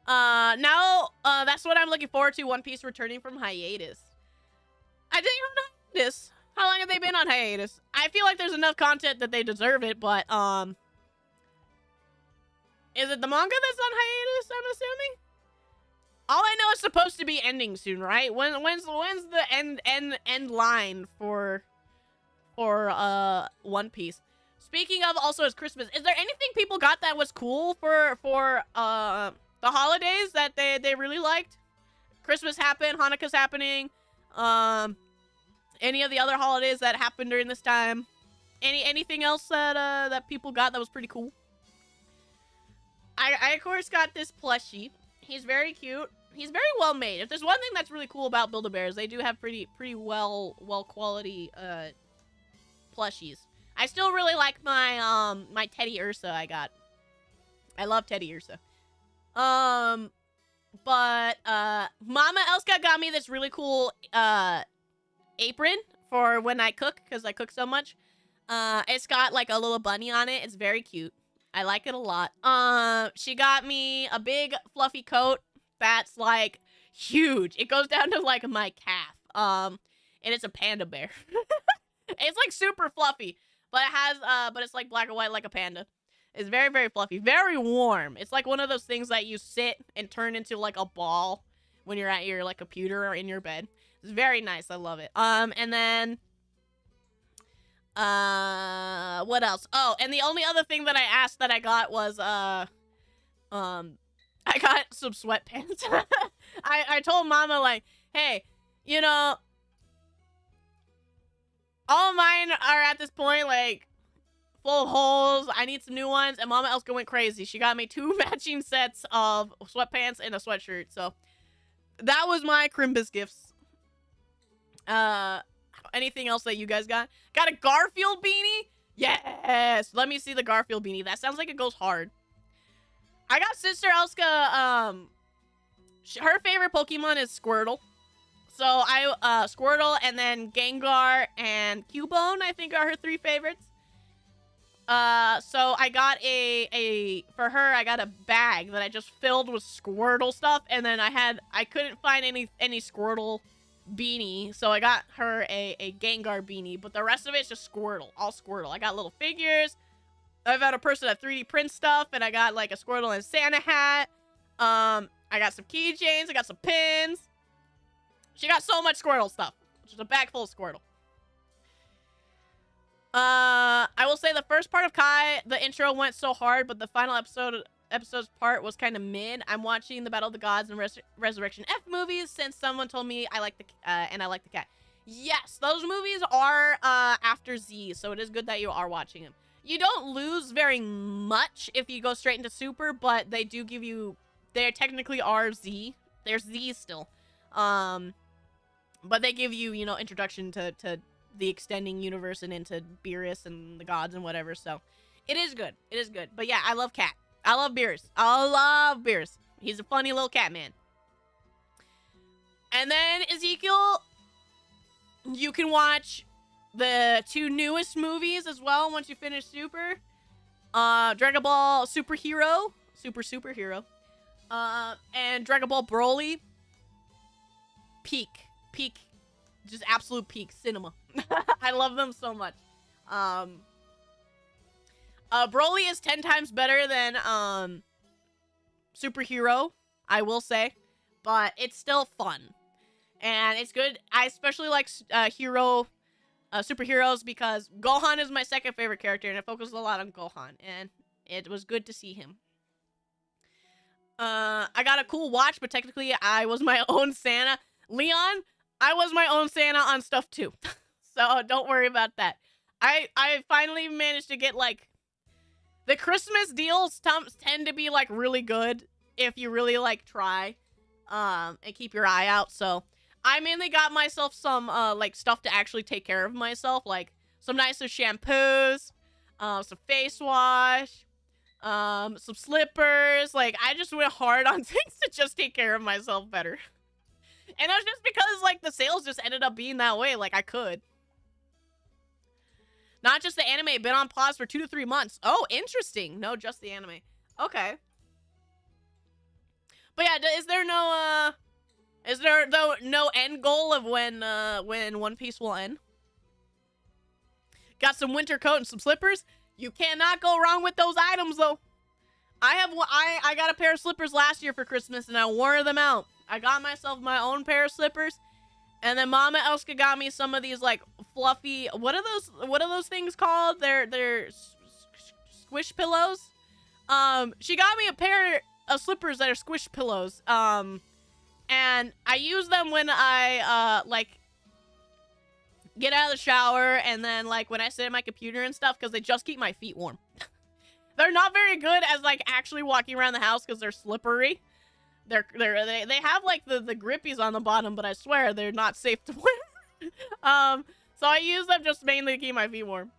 Now, that's what I'm looking forward to, One Piece returning from hiatus. I didn't even know this. How long have they been on hiatus? I feel like there's enough content that they deserve it, but, is it the manga that's on hiatus, I'm assuming? All I know is supposed to be ending soon, right? When's the end line for One Piece? Speaking of, also, it's Christmas. Is there anything people got that was cool for the holidays that they really liked? Christmas happened, Hanukkah's happening. Any of the other holidays that happened during this time? Anything else that people got that was pretty cool? I of course got this plushie. He's very cute. He's very well made. If there's one thing that's really cool about Build-A-Bears, they do have pretty well quality plushies. I still really like my my Teddy Ursa I got. I love Teddy Ursa. But Mama Elska got me this really cool apron for when I cook, because I cook so much. It's got like a little bunny on it. It's very cute. I like it a lot. She got me a big fluffy coat that's like huge. It goes down to like my calf. And it's a panda bear. It's like super fluffy, but it has but it's like black and white like a panda. It's very, very fluffy, very warm. It's like one of those things that you sit and turn into like a ball when you're at your like computer or in your bed. It's very nice. I love it. And then what else? Oh, and the only other thing that I asked that I got was I got some sweatpants. I told Mama, like, hey, you know, all mine are at this point like full of holes. I need some new ones. And Mama Elska went crazy. She got me 2 matching sets of sweatpants and a sweatshirt. So that was my Crimbus gifts. Anything else that you guys got? Got a Garfield beanie? Yes. Let me see the Garfield beanie. That sounds like it goes hard. I got Sister Elska. Her favorite Pokemon is Squirtle. So I Squirtle, and then Gengar and Cubone, I think, are her 3 favorites. So I got for her, I got a bag that I just filled with Squirtle stuff, and then I couldn't find any Squirtle beanie, so I got her a Gengar beanie, but the rest of it's just Squirtle, all Squirtle. I got little figures. I've had a person that 3D print stuff, and I got like a Squirtle and Santa hat. I got some keychains, I got some pins. She got so much Squirtle stuff. Just a bag full of Squirtle. I will say the first part of Kai, the intro went so hard, but the final episode's part was kind of mid. I'm watching the Battle of the Gods and Resurrection F movies since someone told me I like the cat. Yes, those movies are after Z, so it is good that you are watching them. You don't lose very much if you go straight into Super, but they do give you, they technically are Z. They're Z still. But they give you, you know, introduction to the extending universe and into Beerus and the gods and whatever, so it is good. It is good. But yeah, I love Cat. I love Beerus. I love Beerus. He's a funny little cat man. And then Ezekiel, you can watch the 2 newest movies as well once you finish Super. Dragon Ball Superhero. Superhero. And Dragon Ball Broly. Peak. Just absolute peak cinema. I love them so much. Broly is 10 times better than Superhero, I will say, but it's still fun and it's good. I especially like superheroes because Gohan is my second favorite character, and it focuses a lot on Gohan, and it was good to see him. I got a cool watch, but technically I was my own Santa. Leon, I was my own Santa on stuff too. So don't worry about that. I finally managed to get, like, the Christmas deals tend to be like really good if you really like try and keep your eye out. So I mainly got myself some like stuff to actually take care of myself, like some nicer shampoos, some face wash, some slippers. Like, I just went hard on things to just take care of myself better. And it was just because, like, the sales just ended up being that way. Like, I could. Not just the anime, been on pause for 2 to 3 months. Oh, interesting. No, just the anime. Okay. But yeah, is there no end goal of when One Piece will end? Got some winter coat and some slippers. You cannot go wrong with those items, though. I got a pair of slippers last year for Christmas, and I wore them out. I got myself my own pair of slippers, and then Mama Elska got me some of these, like, fluffy, what are those things called? They're squish pillows. She got me a pair of slippers that are squish pillows. And I use them when I like get out of the shower, and then, like, when I sit at my computer and stuff, because they just keep my feet warm. They're not very good as, like, actually walking around the house because they're slippery. They have, like, the grippies on the bottom, but I swear they're not safe to wear. So I use them just mainly to keep my feet warm.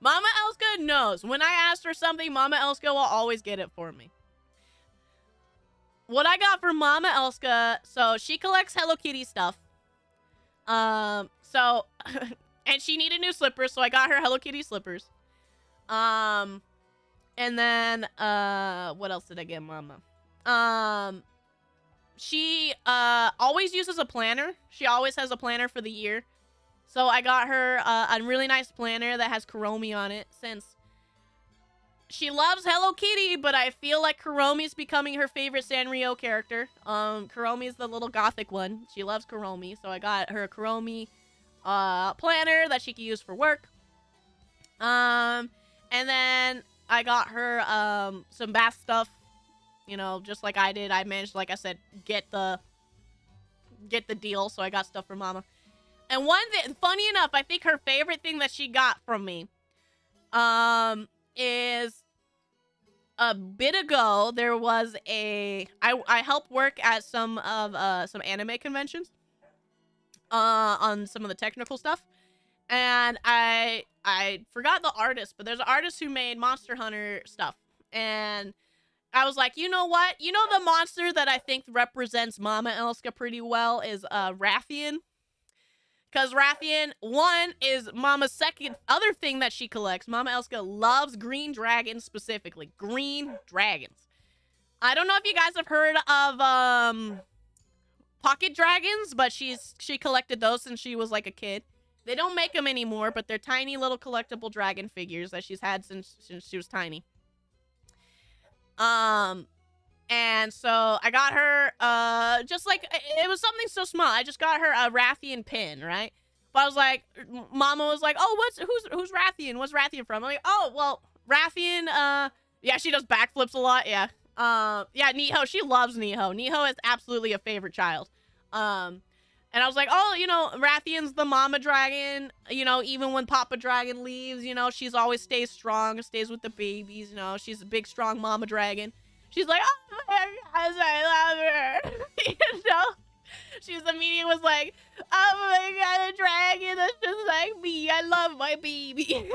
Mama Elska knows. When I ask for something, Mama Elska will always get it for me. what I got for Mama Elska, so she collects Hello Kitty stuff. So, and she needed new slippers, so I got her Hello Kitty slippers. And then, what else did I get Mama? She, always uses a planner. She always has a planner for the year. So I got her, a really nice planner that has Kuromi on it, since she loves Hello Kitty, but I feel like Kuromi's becoming her favorite Sanrio character. Kuromi's the little gothic one. She loves Kuromi, so I got her a Kuromi, planner that she can use for work. And then I got her, some bath stuff. You know, just like I did. I managed, like I said, get the deal, so I got stuff for Mama. And one thing, funny enough, I think her favorite thing that she got from me, is a bit ago, there was I helped work at some anime conventions, on some of the technical stuff. And I forgot the artist, but there's an artist who made Monster Hunter stuff. And I was like, you know what? You know the monster that I think represents Mama Elska pretty well is Rathian. Because Rathian, one, is Mama's second other thing that she collects. Mama Elska loves green dragons specifically. Green dragons. I don't know if you guys have heard of pocket dragons, but she collected those since she was like a kid. They don't make them anymore, but they're tiny little collectible dragon figures that she's had since she was tiny. And so I got her, just like, it was something so small. I just got her a Rathian pin, right? But I was like, Mama was like, oh, who's Rathian? What's Rathian from? I'm like, oh, well, Rathian, yeah, she does backflips a lot, yeah. Yeah, Niho, she loves Niho. Niho is absolutely a favorite child. And I was like, oh, you know, Rathian's the mama dragon. You know, even when Papa Dragon leaves, you know, she's always stays strong, stays with the babies, you know. She's a big, strong mama dragon. She's like, oh my gosh, I love her. You know? She's immediately was like, oh my god, a dragon that's just like me. I love my baby.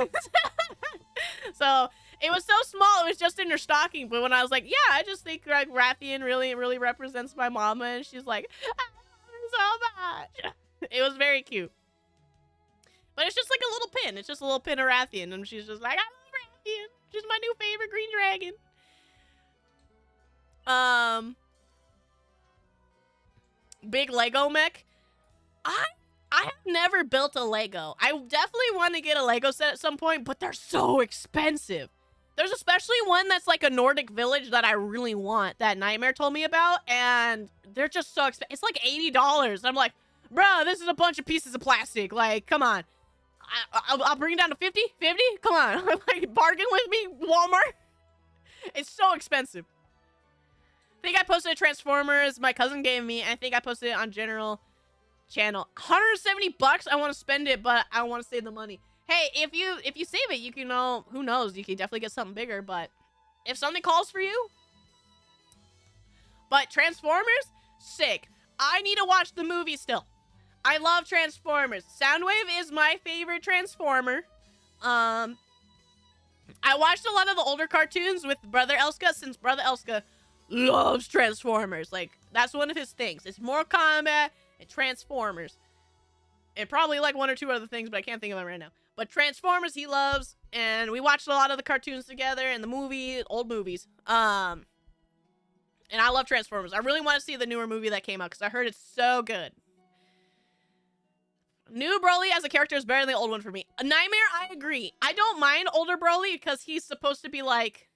So it was so small, it was just in her stocking. But when I was like, yeah, I just think like Rathian really represents my mama. And she's like, I love her so much. It was very cute. But it's just like a little pin. It's just a little pin of Rathian. And she's just like, I love Rathian. She's my new favorite green dragon. Big Lego mech. I have never built a Lego. I definitely want to get a Lego set at some point, but they're so expensive. There's especially one that's like a Nordic village that I really want, that Nightmare told me about, and they're just so expensive. It's like $80. I'm like, bro, this is a bunch of pieces of plastic. Like, come on. I'll bring it down to 50? 50? Come on. Like, bargain with me, Walmart. It's so expensive. I think I posted a Transformers my cousin gave me. I think I posted it on general channel. $170. I want to spend it, but I want to save the money. Hey, if you save it, you can know, who knows, you can definitely get something bigger. But if something calls for you, but Transformers, sick. I need to watch the movie still. I love Transformers. Soundwave is my favorite Transformer. I watched a lot of the older cartoons with Brother Elska, since Brother Elska loves Transformers. Like, that's one of his things. It's Mortal Kombat and Transformers. And probably like one or two other things, but I can't think of them right now. But Transformers he loves, and we watched a lot of the cartoons together and the movie, old movies. And I love Transformers. I really want to see the newer movie that came out because I heard it's so good. New Broly as a character is better than the old one for me. Nightmare, I agree. I don't mind older Broly because he's supposed to be like,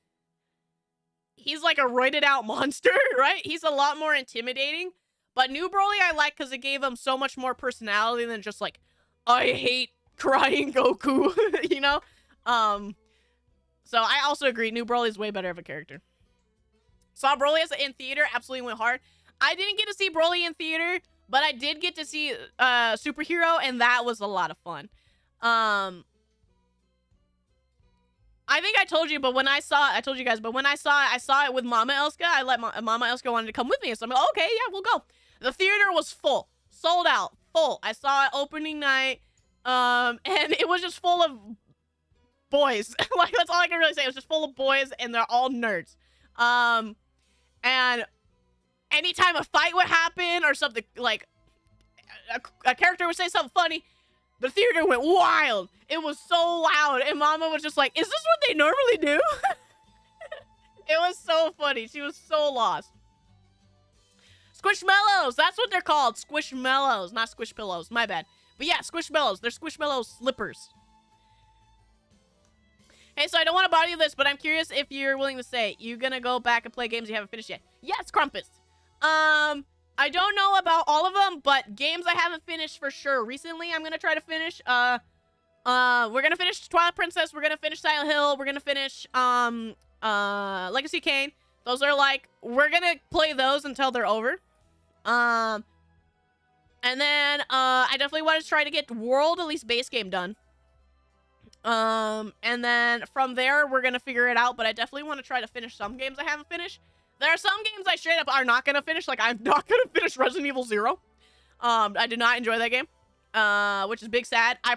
he's like a roided out monster, right? He's a lot more intimidating. But New Broly I like because it gave him so much more personality than just like, I hate crying Goku, you know? So I also agree, New Broly is way better of a character. Saw Broly in theater, absolutely went hard. I didn't get to see Broly in theater, but I did get to see Superhero, and that was a lot of fun. I think I told you, but when I told you guys, but when I saw it with Mama Elska. I let Mama Elska wanted to come with me, so I'm like, okay, yeah, we'll go. The theater was full, sold out, full. I saw it opening night, and it was just full of boys. Like, that's all I can really say. It was just full of boys, and they're all nerds. And anytime a fight would happen or something, like a character would say something funny, the theater went wild. It was so loud, and Mama was just like, is this what they normally do? It was so funny. She was so lost. Squishmallows, that's what they're called. Squishmallows, not Squishpillows. My bad. But yeah, Squishmallows. They're Squishmallow slippers. Hey, so I don't want to bother you this, but I'm curious if you're willing to say, you gonna go back and play games you haven't finished yet? Yes, Crumpus. I don't know about all of them, but games I haven't finished for sure. Recently, I'm gonna try to finish, we're gonna finish Twilight Princess, we're gonna finish Silent Hill, we're gonna finish, Legacy Kane. Those are like, we're gonna play those until they're over. And then, I definitely want to try to get World, at least base game, done. And then from there, we're gonna figure it out, but I definitely want to try to finish some games I haven't finished. There are some games I straight up are not gonna finish, like, I'm not gonna finish Resident Evil 0. I did not enjoy that game, which is big sad. I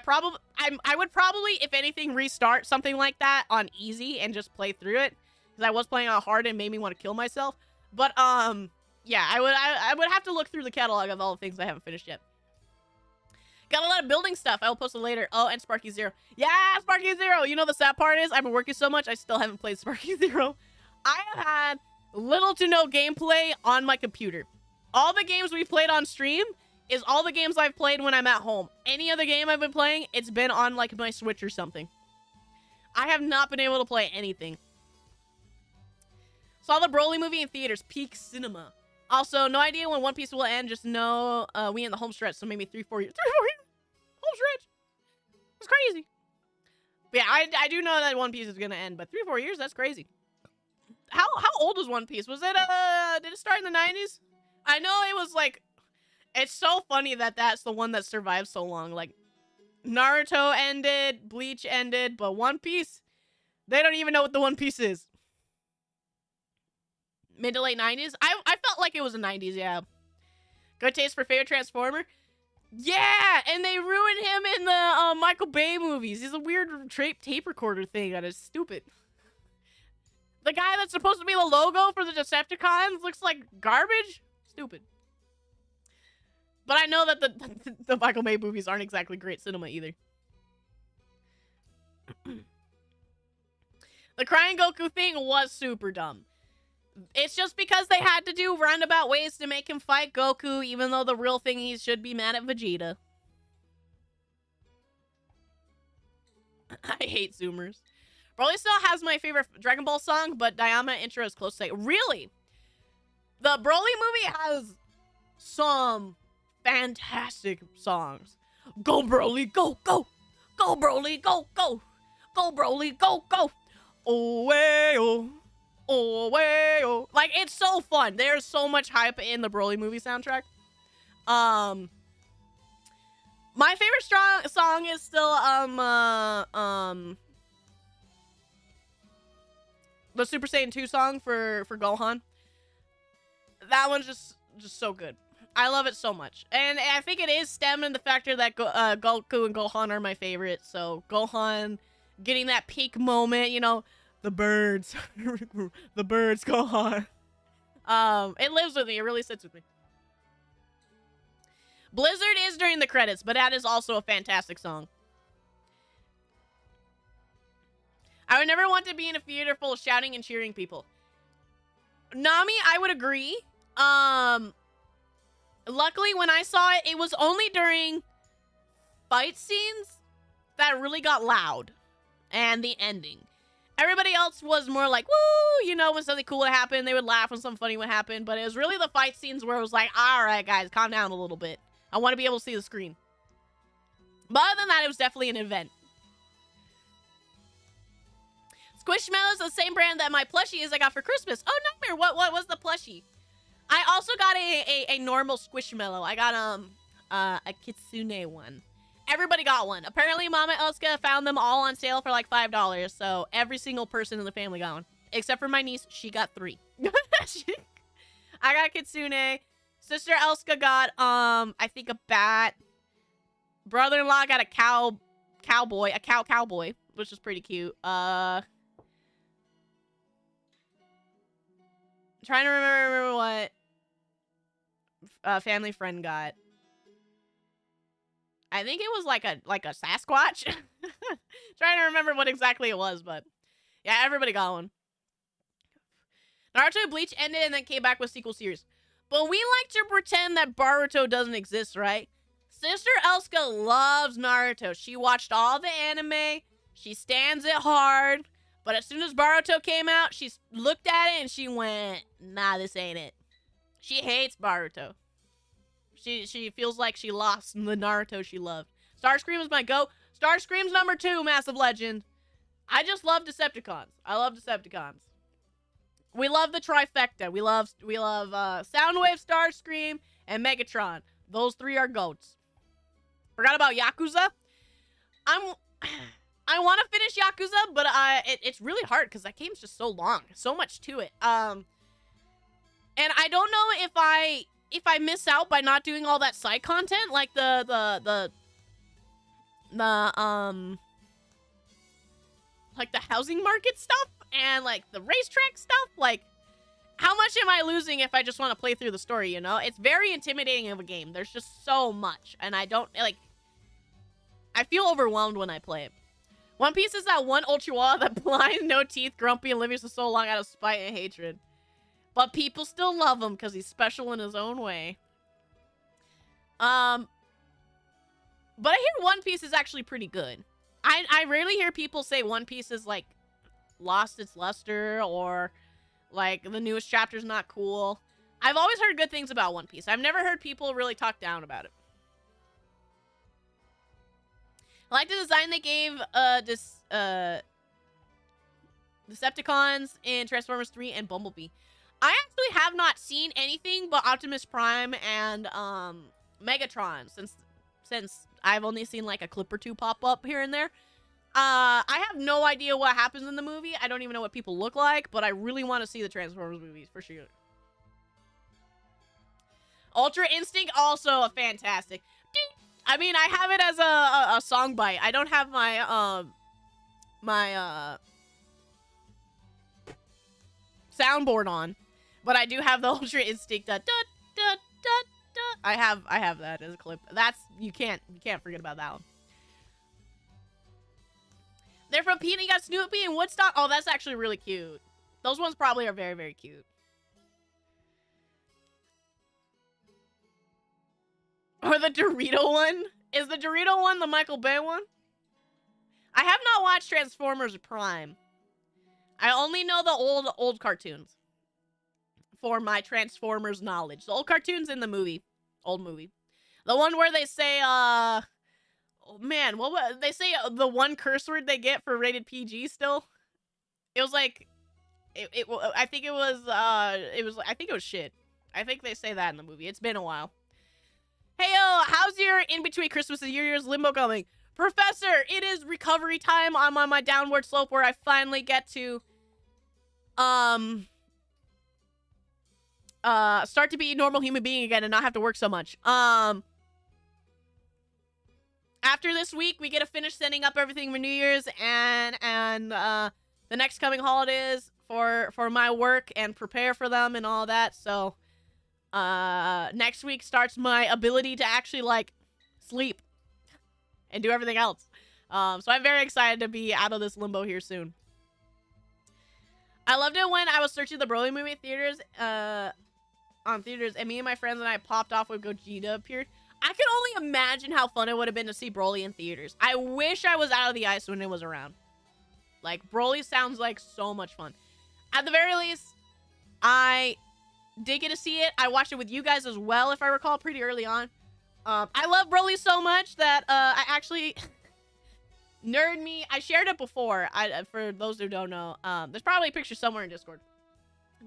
would probably, if anything, restart something like that on easy and just play through it, because I was playing on hard and it made me want to kill myself. But, yeah, I would have to look through the catalog of all the things I haven't finished yet. Got a lot of building stuff. I will post it later. Oh, and Sparky Zero. Yeah, Sparky Zero. You know the sad part is I've been working so much, I still haven't played Sparky Zero. I have had little to no gameplay on my computer. All the games we played on stream is all the games I've played when I'm at home. Any other game I've been playing, it's been on, like, my Switch or something. I have not been able to play anything. Saw the Broly movie in theaters. Peak cinema. Also, no idea when One Piece will end. Just know we in the home stretch, so maybe 3-4 years. 3-4 years? Home stretch. It's crazy. But yeah, I do know that One Piece is gonna end, but 3-4 years, that's crazy. How old was One Piece? Was it, did it start in the 90s? I know it was, like, it's so funny that that's the one that survived so long. Like, Naruto ended, Bleach ended, but One Piece, they don't even know what the One Piece is. Mid to late 90s? I felt like it was the 90s, yeah. Good taste for favorite Transformer? Yeah! And they ruined him in the Michael Bay movies. He's a weird tape recorder thing that is stupid. The guy that's supposed to be the logo for the Decepticons looks like garbage? Stupid. But I know that the Michael Bay movies aren't exactly great cinema either. The crying Goku thing was super dumb. It's just because they had to do roundabout ways to make him fight Goku, even though the real thing he should be mad at Vegeta. I hate Zoomers. Broly still has my favorite Dragon Ball song, but Diama intro is close to say. Really? The Broly movie has some fantastic songs. Go Broly, go, go! Go Broly, go, go! Go Broly, go, go! Oh, way, oh. Oh, way, oh. Like, it's so fun. There's so much hype in the Broly movie soundtrack. My favorite song is still, the Super Saiyan 2 song for Gohan. That one's just so good. I love it so much. And I think it is stemmed in the factor that Goku and Gohan are my favorite. So, Gohan getting that peak moment, you know, the birds. The birds, Gohan. It lives with me. It really sits with me. Blizzard is during the credits, but that is also a fantastic song. I would never want to be in a theater full of shouting and cheering people. Nami, I would agree. Luckily, when I saw it, it was only during fight scenes that really got loud. And the ending. Everybody else was more like, woo, you know, when something cool would happen, they would laugh when something funny would happen. But it was really the fight scenes where it was like, all right, guys, calm down a little bit. I want to be able to see the screen. But other than that, it was definitely an event. Squishmallow is the same brand that my plushie is I got for Christmas. Oh, Nightmare, what was the plushie? I also got a normal Squishmallow. I got a Kitsune one. Everybody got one. Apparently, Mama Elska found them all on sale for like $5. So every single person in the family got one. Except for my niece. She got 3. I got Kitsune. Sister Elska got, I think a bat. Brother-in-law got a cowboy, which is pretty cute. Trying to remember what. family friend got. I think it was like a Sasquatch. Trying to remember what exactly it was, but yeah, everybody got one. Naruto and Bleach ended and then came back with sequel series. But we like to pretend that Boruto doesn't exist, right? Sister Elska loves Naruto. She watched all the anime. She stands it hard. But as soon as Boruto came out, she looked at it and she went, nah, this ain't it. She hates Boruto. She feels like she lost the Naruto she loved. Starscream is my GOAT. Starscream's number 2, Massive Legend. I just love Decepticons. I love Decepticons. We love the trifecta. We love Soundwave, Starscream, and Megatron. Those 3 are GOATs. Forgot about Yakuza. I want to finish Yakuza, but it's really hard because that game's just so long. So much to it. And I don't know if I miss out by not doing all that side content, like the housing market stuff and like the racetrack stuff. Like, how much am I losing if I just want to play through the story, you know? It's very intimidating of a game. There's just so much, and I feel overwhelmed when I play it. One Piece is that one Ultrawa that blind, no teeth, grumpy, and living for so long out of spite and hatred. But people still love him because he's special in his own way. But I hear One Piece is actually pretty good. I rarely hear people say One Piece is, like, lost its luster or, like, the newest chapter's not cool. I've always heard good things about One Piece. I've never heard people really talk down about it. I like the design they gave Decepticons in Transformers 3 and Bumblebee. I actually have not seen anything but Optimus Prime and Megatron since I've only seen like a clip or 2 pop up here and there. I have no idea what happens in the movie. I don't even know what people look like, but I really want to see the Transformers movies for sure. Ultra Instinct, also a fantastic. I mean, I have it as a song bite. I don't have my soundboard on, but I do have the Ultra Instinct. I have that as a clip. That's you can't forget about that one. They're from Pete. You got Snoopy and Woodstock. Oh, that's actually really cute. Those ones probably are very, very cute. Or the Dorito one? Is the Dorito one the Michael Bay one? I have not watched Transformers Prime. I only know the old cartoons for my Transformers knowledge. The old cartoons in the movie. Old movie. The one where they say, oh man, what they say the one curse word they get for rated PG still? It was like, I think it was shit. I think they say that in the movie. It's been a while. Hey, yo, how's your in-between Christmas and New Year's limbo going? Professor, it is recovery time. I'm on my downward slope where I finally get to, start to be a normal human being again and not have to work so much. After this week, we get to finish setting up everything for New Year's and the next coming holidays for my work and prepare for them and all that, so... next week starts my ability to actually, like, sleep and do everything else. So I'm very excited to be out of this limbo here soon. I loved it when I was searching the Broly movie theaters, on theaters, and me and my friends and I popped off when Gogeta appeared. I can only imagine how fun it would have been to see Broly in theaters. I wish I was out of the ice when it was around. Like, Broly sounds like so much fun. At the very least, I did get to see it. I watched it with you guys as well, if I recall, pretty early on. I love Broly so much that I actually... Nerd me. I shared it before. For those who don't know, there's probably a picture somewhere in Discord.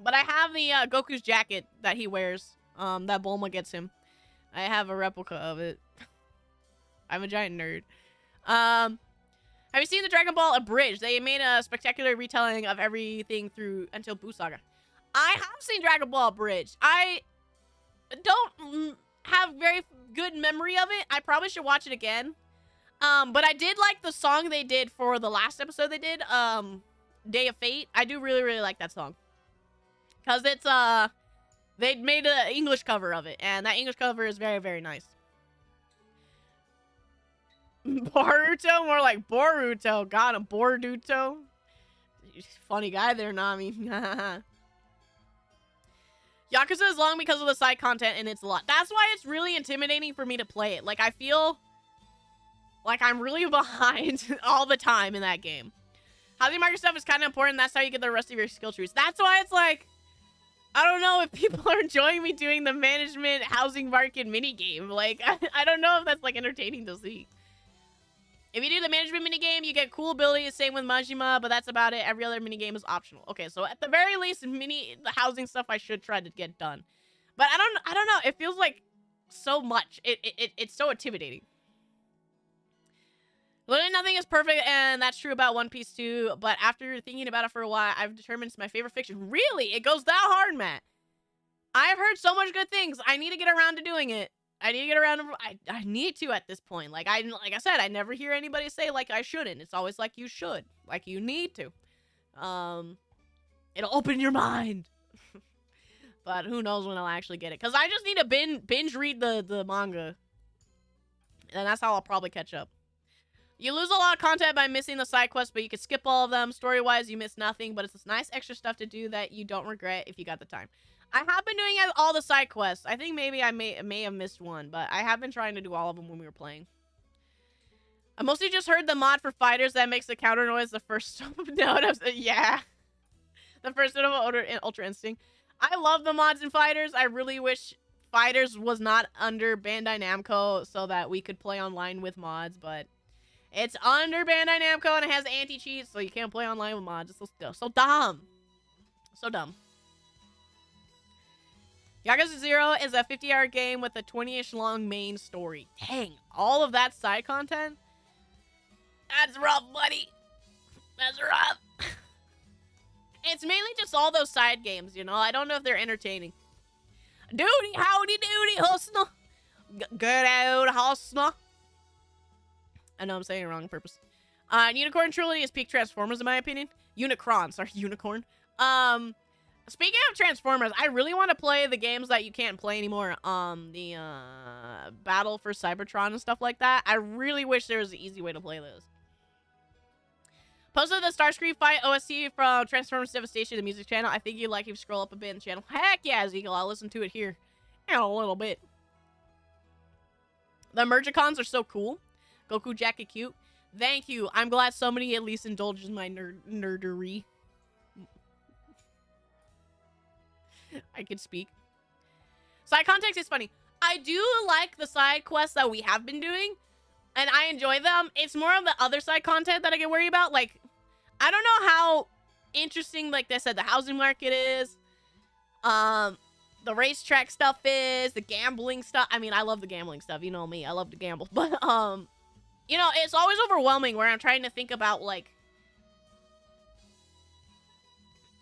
But I have the Goku's jacket that he wears, that Bulma gets him. I have a replica of it. I'm a giant nerd. Have you seen the Dragon Ball Abridged? They made a spectacular retelling of everything through until Buu Saga. I have seen Dragon Ball Abridged. I don't have very good memory of it. I probably should watch it again. But I did like the song they did for the last episode they did, Day of Fate. I do really, really like that song. Because it's, They made an English cover of it, and that English cover is very, very nice. Boruto? More like Boruto. Got him. Boruto. Funny guy there, Nami. Yakuza is long because of the side content, and it's a lot. That's why it's really intimidating for me to play it. Like, I feel like I'm really behind all the time in that game. Housing market stuff is kind of important. That's how you get the rest of your skill trees. That's why it's like, I don't know if people are enjoying me doing the management housing market minigame. Like, I don't know if that's, like, entertaining to see. If you do the management minigame, you get cool abilities. Same with Majima, but that's about it. Every other minigame is optional. Okay, so at the very least, the housing stuff I should try to get done. But I don't know. It feels like so much. It's so intimidating. Literally nothing is perfect, and that's true about One Piece too. But after thinking about it for a while, I've determined it's my favorite fiction. Really? It goes that hard, Matt? I've heard so much good things. I need to get around to doing it. I need to get around to, I need to at this point. Like I said, I never hear anybody say like I shouldn't. It's always like you should. Like you need to. It'll open your mind. But who knows when I'll actually get it. Because I just need to binge read the manga. And that's how I'll probably catch up. You lose a lot of content by missing the side quests, but you can skip all of them. Story-wise, you miss nothing, but it's this nice extra stuff to do that you don't regret if you got the time. I have been doing all the side quests. I think maybe I may have missed one, but I have been trying to do all of them when we were playing. I mostly just heard the mod for fighters that makes the counter noise the first note of, yeah. The first note of Ultra Instinct. I love the mods in fighters. I really wish fighters was not under Bandai Namco so that we could play online with mods, but it's under Bandai Namco and it has anti-cheats, so you can't play online with mods. It's so dumb. So dumb. Yakuza 0 is a 50-hour game with a 20-ish long main story. Dang, all of that side content? That's rough, buddy. That's rough. It's mainly just all those side games, you know? I don't know if they're entertaining. Doody, howdy, doody, hustna. Good out, hustna. I know I'm saying it wrong on purpose. Unicorn Trilogy is peak Transformers, in my opinion. Unicron, sorry, Unicorn. Speaking of Transformers, I really want to play the games that you can't play anymore. The Battle for Cybertron and stuff like that. I really wish there was an easy way to play those. Posted the Starscream fight OST from Transformers Devastation, the music channel. I think you'd like if you scroll up a bit in the channel. Heck yeah, Ezekiel, I'll listen to it here in a little bit. The Mergicons are so cool. Goku jacket cute. Thank you. I'm glad somebody at least indulges my nerdery. I could speak. Side context is funny. I do like the side quests that we have been doing, and I enjoy them. It's more of the other side content that I get worried about. Like, I don't know how interesting, like they said, the housing market is. The racetrack stuff is. The gambling stuff. I mean, I love the gambling stuff. You know me. I love to gamble. But, you know, it's always overwhelming where I'm trying to think about, like,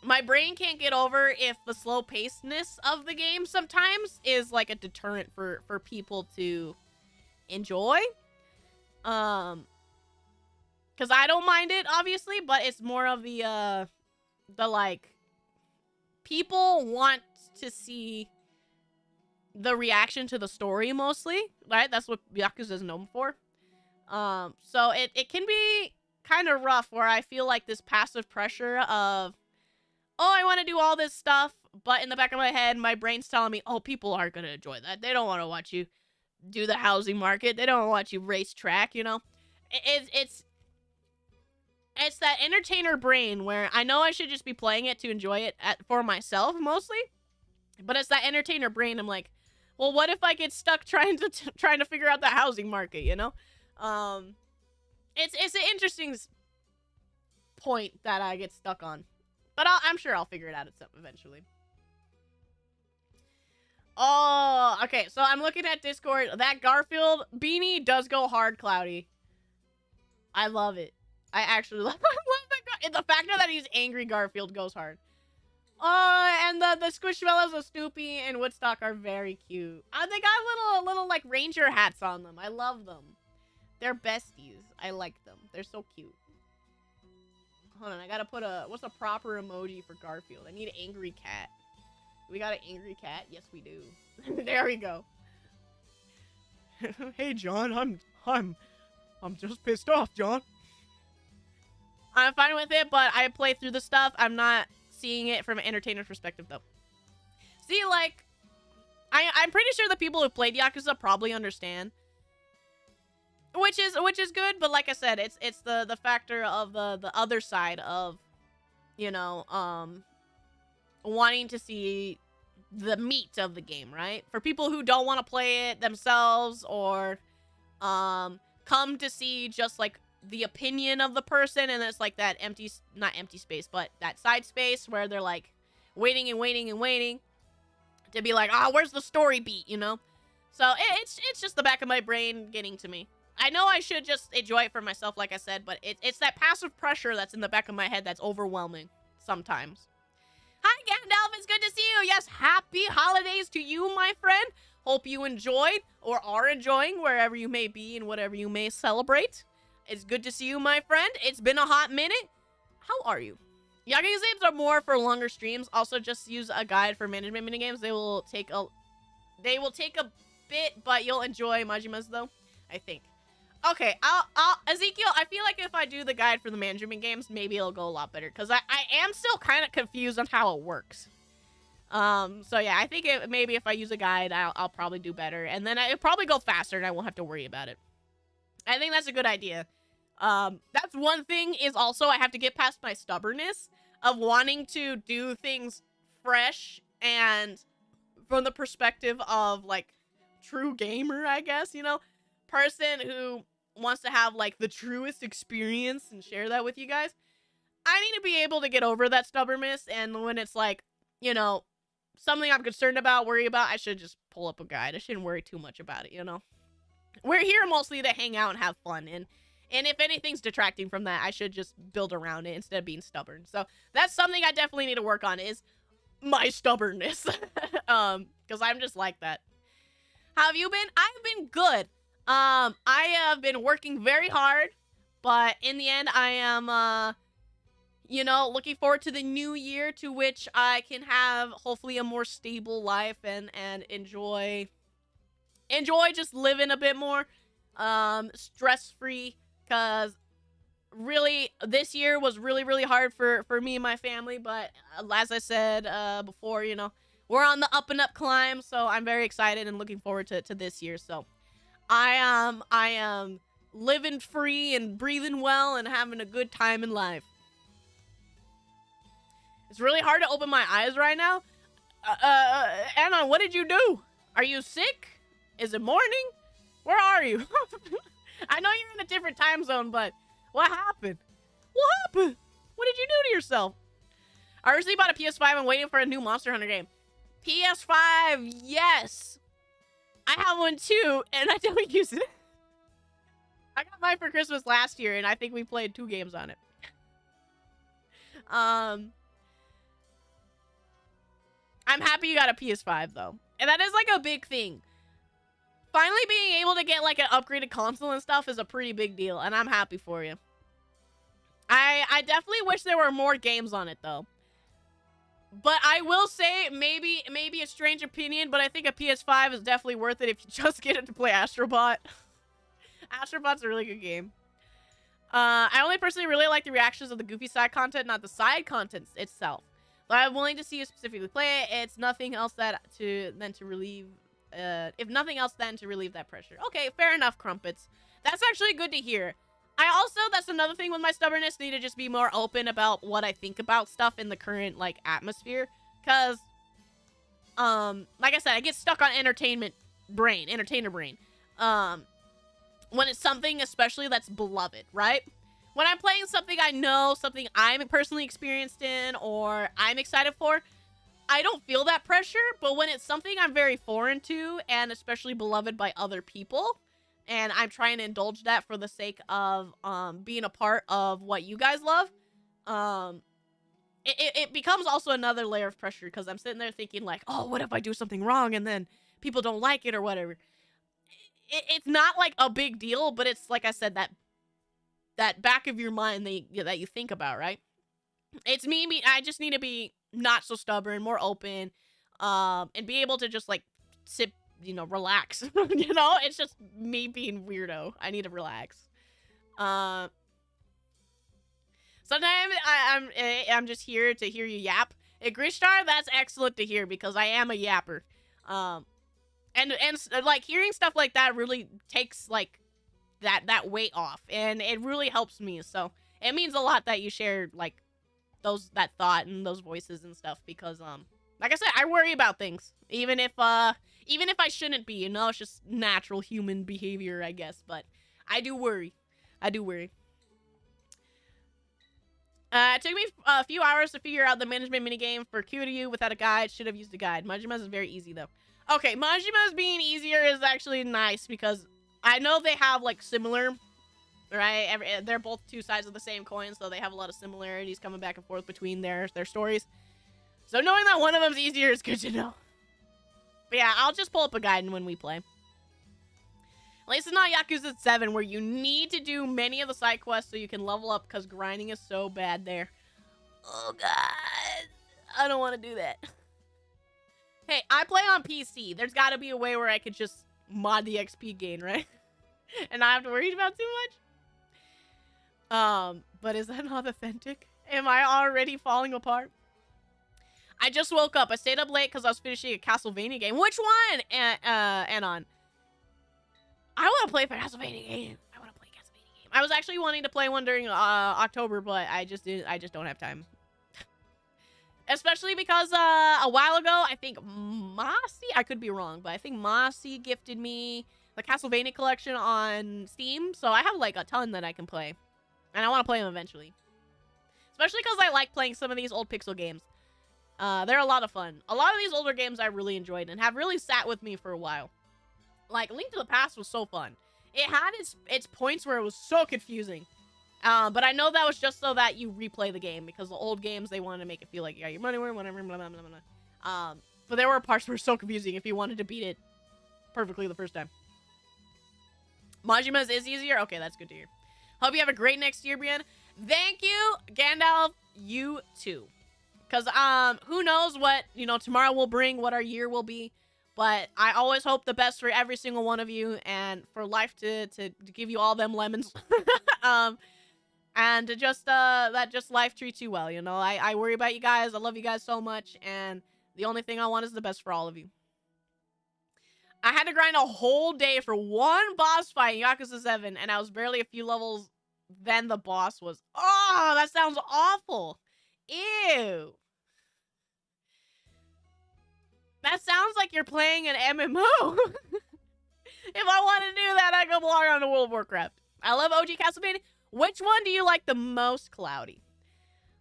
my brain can't get over if the slow pacedness of the game sometimes is like a deterrent for people to enjoy. Because I don't mind it, obviously, but it's more of the like, people want to see the reaction to the story mostly, right? That's what Yakuza is known for. So it can be kind of rough where I feel like this passive pressure of, oh, I want to do all this stuff, but in the back of my head, my brain's telling me, oh, people aren't going to enjoy that. They don't want to watch you do the housing market. They don't want to watch you race track, you know? It's that entertainer brain where I know I should just be playing it to enjoy it for myself, mostly. But it's that entertainer brain. I'm like, well, what if I get stuck trying to figure out the housing market, you know? It's an interesting point that I get stuck on. But I'm sure I'll figure it out eventually. Oh, okay. So I'm looking at Discord. That Garfield beanie does go hard, Cloudy. I love it. I actually love that. The fact that he's angry Garfield goes hard. Oh, and the Squishmallows of Snoopy and Woodstock are very cute. They got little like ranger hats on them. I love them. They're besties. I like them. They're so cute. Hold on, I gotta put what's a proper emoji for Garfield? I need an angry cat. We got an angry cat? Yes, we do. There we go. Hey, John, I'm just pissed off, John. I'm fine with it, but I play through the stuff. I'm not seeing it from an entertainer's perspective, though. See, like, I'm pretty sure the people who played Yakuza probably understand, which is good. But like I said, it's the factor of the other side of, you know, wanting to see the meat of the game, right? For people who don't want to play it themselves or come to see just like the opinion of the person, and it's like that not empty space, but that side space where they're like waiting and waiting and waiting to be like, oh, where's the story beat, you know? So it's just the back of my brain getting to me. I know I should just enjoy it for myself, like I said, but it's that passive pressure that's in the back of my head that's overwhelming sometimes. Hi, Gandalf, it's good to see you. Yes, happy holidays to you, my friend. Hope you enjoyed or are enjoying wherever you may be and whatever you may celebrate. It's good to see you, my friend. It's been a hot minute. How are you? Yakuza games are more for longer streams. Also, just use a guide for management minigames. They will take a bit, but you'll enjoy Majima's though, I think. Okay, I'll Ezekiel, I feel like if I do the guide for the management games, maybe it'll go a lot better, because I am still kind of confused on how it works. So yeah, I think maybe if I use a guide, I'll probably do better, and then it'll probably go faster, and I won't have to worry about it. I think that's a good idea. That's one thing, is also I have to get past my stubbornness of wanting to do things fresh and from the perspective of, like, true gamer, I guess, you know? Person who wants to have, like, the truest experience and share that with you guys. I need to be able to get over that stubbornness, and when it's, like, you know, something I'm concerned about, worry about, I should just pull up a guide. I shouldn't worry too much about it, you know? We're here mostly to hang out and have fun, and if anything's detracting from that, I should just build around it instead of being stubborn. So that's something I definitely need to work on, is my stubbornness. Because I'm just like that. How have you been? I've been good. I have been working very hard, but in the end, I am, you know, looking forward to the new year, to which I can have hopefully a more stable life and enjoy just living a bit more, stress-free. Because really, this year was really, really hard for me and my family. But as I said before, you know, we're on the up and up climb. So I'm very excited and looking forward to this year. So I am living free and breathing well and having a good time in life. It's really hard to open my eyes right now. Anna, what did you do? Are you sick? Is it morning? Where are you? I know you're in a different time zone, but what happened? What happened? What did you do to yourself? I recently bought a PS5 and waiting for a new Monster Hunter game. PS5, yes. I have one too, and I don't use it. I got mine for Christmas last year, and I think we played 2 games on it. I'm happy you got a PS5, though. And that is, like, a big thing. Finally being able to get, like, an upgraded console and stuff is a pretty big deal, and I'm happy for you. I definitely wish there were more games on it, though. But I will say, maybe a strange opinion, but I think a PS5 is definitely worth it if you just get it to play Astrobot. Astrobot's a really good game. I only personally really like the reactions of the goofy side content, not the side content itself. But I'm willing to see you specifically play it. It's nothing else to relieve... if nothing else, then to relieve that pressure. Okay, fair enough, Crumpets. That's actually good to hear. I also, that's another thing with my stubbornness, need to just be more open about what I think about stuff in the current, like, atmosphere. Because, like I said, I get stuck on entertainer brain. When it's something, especially, that's beloved, right? When I'm playing something I know, something I'm personally experienced in, or I'm excited for, I don't feel that pressure, but when it's something I'm very foreign to, and especially beloved by other people, and I'm trying to indulge that for the sake of being a part of what you guys love, it becomes also another layer of pressure, because I'm sitting there thinking, like, oh, what if I do something wrong, and then people don't like it, or whatever. It's not, like, a big deal, but it's, like I said, that back of your mind that you think about, right? It's me, I just need to be not so stubborn, more open, and be able to just like sit, you know, relax. You know, it's just me being weirdo. I need to relax. Sometimes I'm just here to hear you yap. At Grishtar, that's excellent to hear because I am a yapper. And like hearing stuff like that really takes like that weight off, and it really helps me. So it means a lot that you share like that thought and those voices and stuff, because like I said, I worry about things even if I shouldn't be, you know. It's just natural human behavior, I guess, but I do worry. It took me a few hours to figure out the management minigame for Kiryu without a guide. Should have used a guide. Majima's is very easy though. Okay, Majima's being easier is actually nice because I know they have like similar, right? They're both two sides of the same coin, so they have a lot of similarities coming back and forth between their stories. So knowing that one of them's easier is good to know. But yeah, I'll just pull up a guide when we play. At least it's not Yakuza 7 where you need to do many of the side quests so you can level up, because grinding is so bad there. Oh god, I don't want to do that. Hey, I play on PC. There's got to be a way where I could just mod the XP gain, right? And not have to worry about too much. But is that not authentic? Am I already falling apart? I just woke up. I stayed up late because I was finishing a Castlevania game. Which one? Anon. I want to play a Castlevania game. I was actually wanting to play one during October, but I just don't have time. Especially because a while ago, I think Mossy, I could be wrong, but I think Mossy gifted me the Castlevania collection on Steam, so I have like a ton that I can play. And I want to play them eventually. Especially because I like playing some of these old pixel games. They're a lot of fun. A lot of these older games I really enjoyed and have really sat with me for a while. Like, Link to the Past was so fun. It had its points where it was so confusing. But I know that was just so that you replay the game, because the old games, they wanted to make it feel like you got your money worth, whatever, blah, blah, blah, blah. But there were parts that were so confusing if you wanted to beat it perfectly the first time. Majima's is easier? Okay, that's good to hear. Hope you have a great next year, Brienne. Thank you, Gandalf. You too. Because, who knows what, you know, tomorrow will bring, what our year will be. But I always hope the best for every single one of you, and for life to give you all them lemons. And to just, that just life treats you well, you know? I worry about you guys. I love you guys so much. And the only thing I want is the best for all of you. I had to grind a whole day for one boss fight in Yakuza 7. And I was barely a few levels then the boss was. Oh, that sounds awful. Ew. That sounds like you're playing an MMO. If I want to do that, I go log on to World of Warcraft. I love OG Castlevania. Which one do you like the most, Cloudy?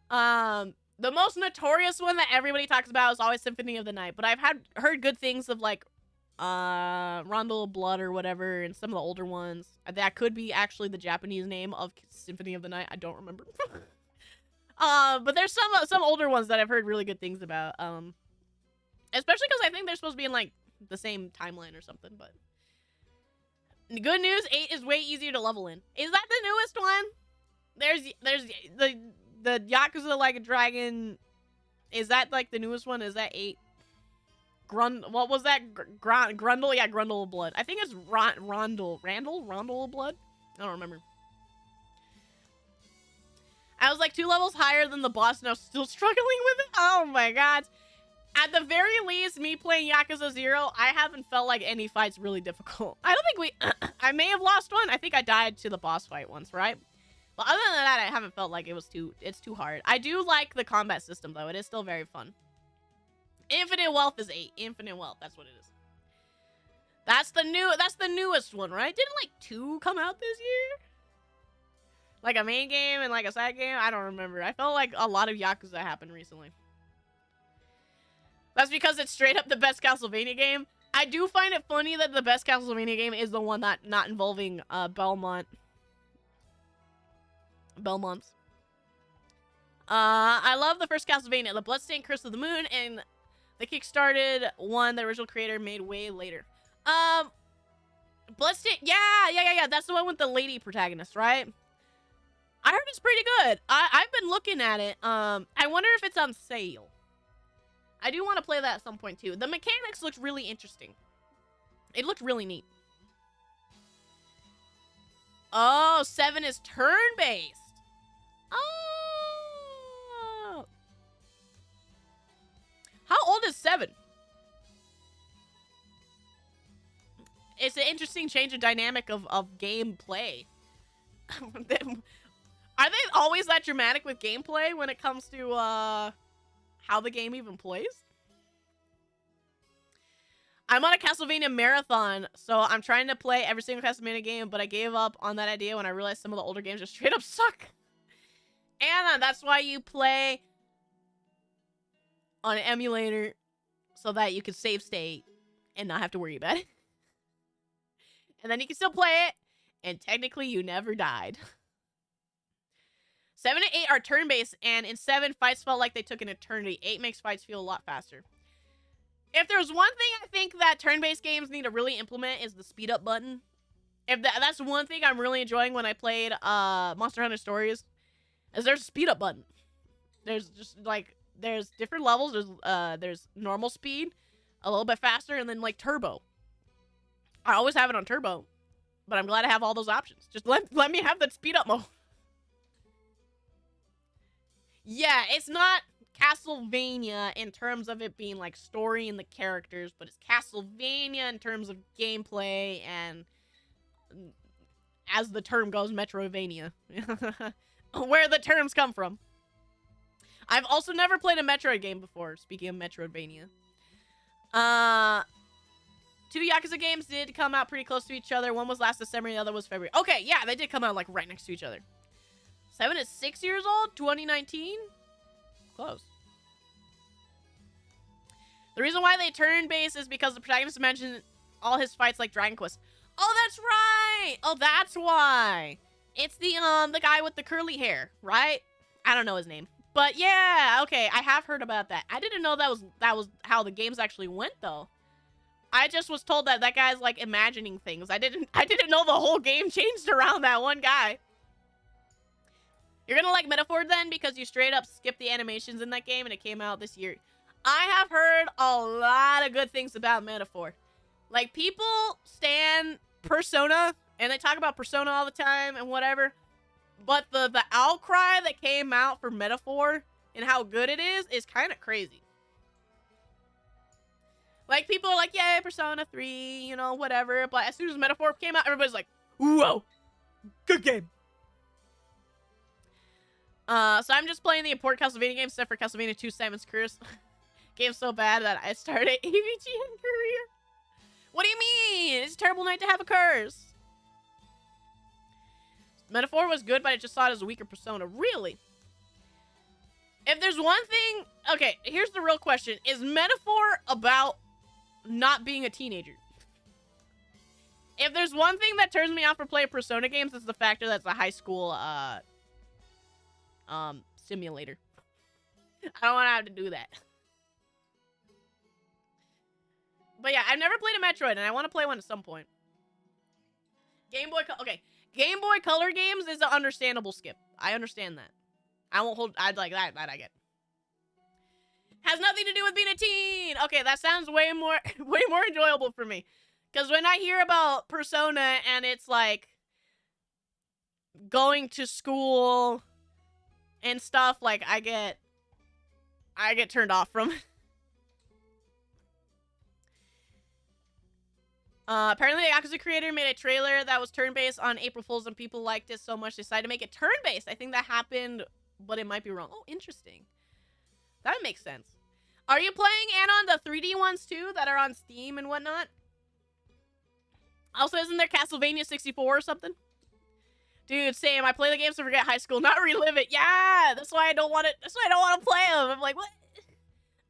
The most notorious one that everybody talks about is always Symphony of the Night. But I've heard good things of like Rondo of Blood or whatever, and some of the older ones. That could be actually the Japanese name of Symphony of the Night. I don't remember. But there's some older ones that I've heard really good things about. Especially because I think they're supposed to be in like the same timeline or something. But the good news, 8 is way easier to level in. Is that the newest one? There's the Yakuza Like a Dragon. Is that like the newest one? Is that 8? What was that? Grundle? Yeah, Grundle of Blood. I think it's Randall of Blood? I don't remember. I was like 2 levels higher than the boss and I was still struggling with it. Oh my god. At the very least, me playing Yakuza 0, I haven't felt like any fight's really difficult. I don't think I may have lost one. I think I died to the boss fight once, right? But other than that, I haven't felt like it's too hard. I do like the combat system, though. It is still very fun. Infinite Wealth is 8. Infinite Wealth, that's what it is. That's the newest one, right? Didn't like 2 come out this year? Like a main game and like a side game? I don't remember. I felt like a lot of Yakuza happened recently. That's because it's straight up the best Castlevania game. I do find it funny that the best Castlevania game is the one that not involving Belmonts. I love the first Castlevania, the Bloodstained Curse of the Moon, and the Kickstarted one the original creator made way later. Bloodstained, yeah. That's the one with the lady protagonist, right? I heard it's pretty good. I've been looking at it. I wonder if it's on sale. I do want to play that at some point, too. The mechanics looked really interesting. It looked really neat. Oh, 7 is turn-based. Oh. How old is 7? It's an interesting change of dynamic of gameplay. Are they always that dramatic with gameplay when it comes to how the game even plays? I'm on a Castlevania marathon, so I'm trying to play every single Castlevania game, but I gave up on that idea when I realized some of the older games just straight up suck. And that's why you play on an emulator, so that you can save state and not have to worry about it. And then you can still play it, and technically you never died. 7 and 8 are turn-based, and in 7, fights felt like they took an eternity. 8 makes fights feel a lot faster. If there's one thing I think that turn-based games need to really implement is the speed-up button. If that's one thing I'm really enjoying when I played Monster Hunter Stories, is there's a speed-up button. There's just, like, there's different levels. There's normal speed, a little bit faster, and then, like, turbo. I always have it on turbo, but I'm glad I have all those options. Just let me have that speed-up mode. Yeah, it's not Castlevania in terms of it being like story and the characters, but it's Castlevania in terms of gameplay and, as the term goes, Metroidvania. Where the terms come from. I've also never played a Metroid game before, speaking of Metroidvania. 2 Yakuza games did come out pretty close to each other. One was last December, the other was February. Okay, yeah, they did come out, like, right next to each other. 7 is 6 years old? 2019? Close. The reason why they turn-based is because the protagonist mentioned all his fights like Dragon Quest. Oh, that's right! Oh, that's why! It's the guy with the curly hair, right? I don't know his name. But yeah, okay, I have heard about that. I didn't know that was how the games actually went, though. I just was told that guy's, like, imagining things. I didn't know the whole game changed around that one guy. You're gonna like Metaphor then, because you straight up skipped the animations in that game and it came out this year. I have heard a lot of good things about Metaphor. Like, people stan Persona, and they talk about Persona all the time and whatever. But the outcry that came out for Metaphor and how good it is kind of crazy. Like, people are like, yay, Persona 3, you know, whatever. But as soon as Metaphor came out, everybody's like, whoa, good game. So I'm just playing the important Castlevania games, except for Castlevania 2 Simon's Curse. Game's so bad that I started AVGN career. What do you mean? It's a terrible night to have a curse. Metaphor was good, but I just saw it as a weaker Persona. Really? If there's one thing... Okay, here's the real question. Is Metaphor about not being a teenager? If there's one thing that turns me off for playing Persona games, it's the factor that's a high school, simulator. I don't want to have to do that. But yeah, I've never played a Metroid, and I want to play one at some point. Game Boy... Okay, Game Boy Color games is an understandable skip. I understand that. I won't hold... I'd like that. That I get. Has nothing to do with being a teen. Okay, that sounds way more enjoyable for me. Because when I hear about Persona and it's like going to school and stuff, like I get turned off from. Apparently the Yakuza creator made a trailer that was turn-based on April Fools and people liked it so much they decided to make it turn-based. I think that happened, but it might be wrong. Oh, interesting. That would make sense. Are you playing Anon the 3D ones too that are on Steam and whatnot? Also, isn't there Castlevania 64 or something? Dude, same. I play the games to forget high school, not relive it. Yeah, that's why I don't want to. That's why I don't want to play them. I'm like, what?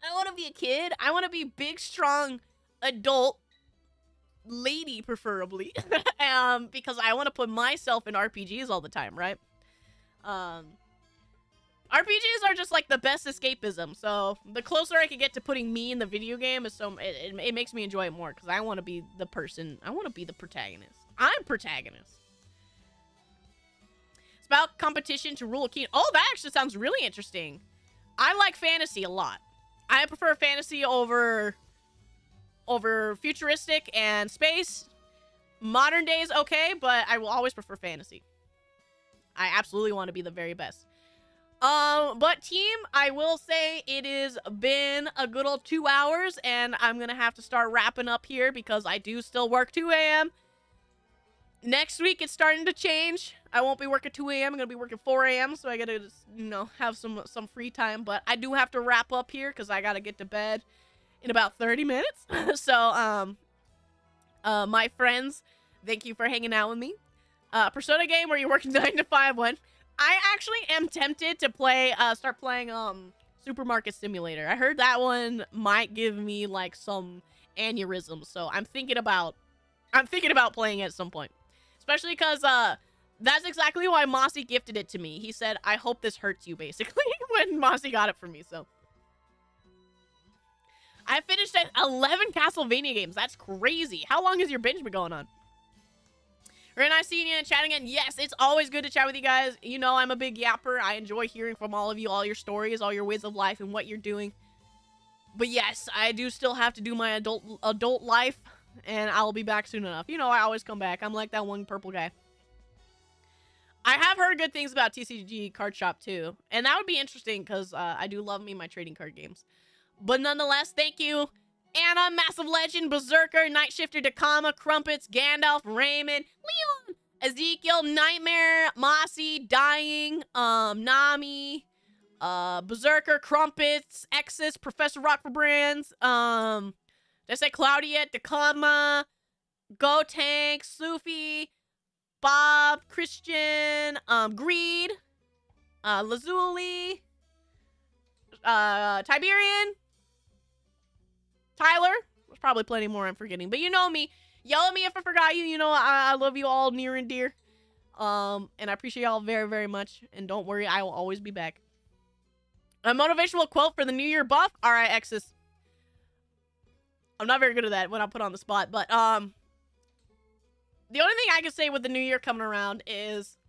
I want to be a kid. I want to be big, strong, adult, lady, preferably, because I want to put myself in RPGs all the time, right? RPGs are just like the best escapism. So the closer I can get to putting me in the video game is it makes me enjoy it more because I want to be the person. I want to be the protagonist. I'm protagonist. It's about competition to rule a kingdom. Oh, that actually sounds really interesting. I like fantasy a lot. I prefer fantasy over futuristic and space. Modern days, okay, but I will always prefer fantasy. I absolutely want to be the very best. But team, I will say it has been a good old 2 hours, and I'm gonna have to start wrapping up here because I do still work 2 a.m. Next week, it's starting to change. I won't be working 2 a.m. I'm gonna be working 4 a.m. So I gotta, have some free time. But I do have to wrap up here because I gotta get to bed in about 30 minutes. So, my friends, thank you for hanging out with me. Persona game where you're working 9 to 5 one. I actually am tempted to start playing, Supermarket Simulator. I heard that one might give me, like, some aneurysms. So I'm thinking about playing it at some point. Especially because, that's exactly why Mossy gifted it to me. He said, I hope this hurts you, basically, when Mossy got it for me, so. I finished 11 Castlevania games. That's crazy. How long has your binge been going on? Ren, I see you and chatting again. Yes, it's always good to chat with you guys. You know I'm a big yapper. I enjoy hearing from all of you, all your stories, all your ways of life, and what you're doing. But yes, I do still have to do my adult life, and I'll be back soon enough. You know, I always come back. I'm like that one purple guy. I have heard good things about TCG Card Shop, too. And that would be interesting, because I do love me my trading card games. But nonetheless, thank you, Anna, Massive Legend, Berserker, Night Shifter, Dakama, Crumpets, Gandalf, Raymond, Leon, Ezekiel, Nightmare, Mossy, Dying, Nami, Berserker, Crumpets, Exis, Professor Rock for Brands, did I say Claudia, Dakama, Go Tank, Sophie, Bob, Christian, Greed, Lazuli, Tiberian, Tyler. There's probably plenty more I'm forgetting, but you know me. Yell at me if I forgot you. You know I love you all near and dear. And I appreciate y'all very, very much. And don't worry, I will always be back. A motivational quote for the New Year buff. All right, Exes. I'm not very good at that when I'm put on the spot, but the only thing I can say with the New Year coming around is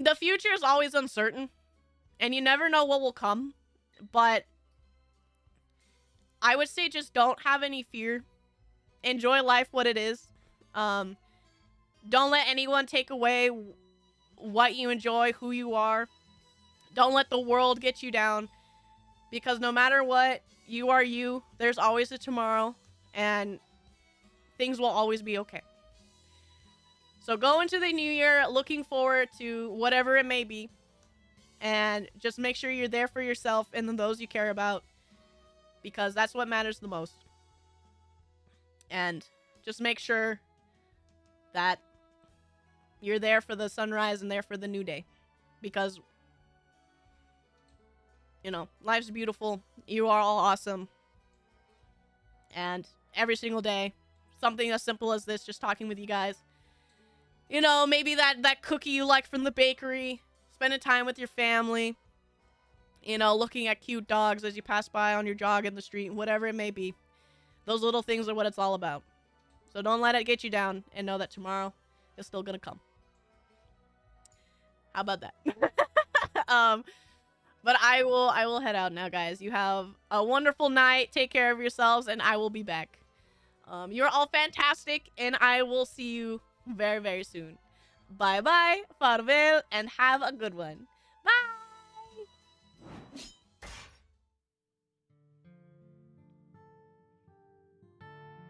the future is always uncertain, and you never know what will come. But I would say just don't have any fear. Enjoy life what it is. Don't let anyone take away what you enjoy, who you are. Don't let the world get you down. Because no matter what, you are you. There's always a tomorrow. And things will always be okay. So go into the new year looking forward to whatever it may be. And just make sure you're there for yourself and those you care about. Because that's what matters the most. And just make sure that you're there for the sunrise and there for the new day. Because, you know, life's beautiful. You are all awesome. And every single day, something as simple as this, just talking with you guys. You know, maybe that cookie you like from the bakery. Spending time with your family. You know, looking at cute dogs as you pass by on your jog in the street. Whatever it may be. Those little things are what it's all about. So don't let it get you down. And know that tomorrow is still gonna come. How about that? But I will head out now, guys. You have a wonderful night. Take care of yourselves. And I will be back. You're all fantastic. And I will see you very, very soon. Bye-bye, farewell, and have a good one. Bye!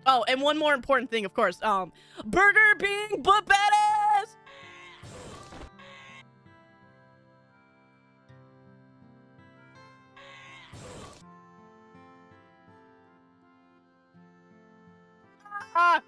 Oh, and one more important thing, of course. Burger being but badass! Ah!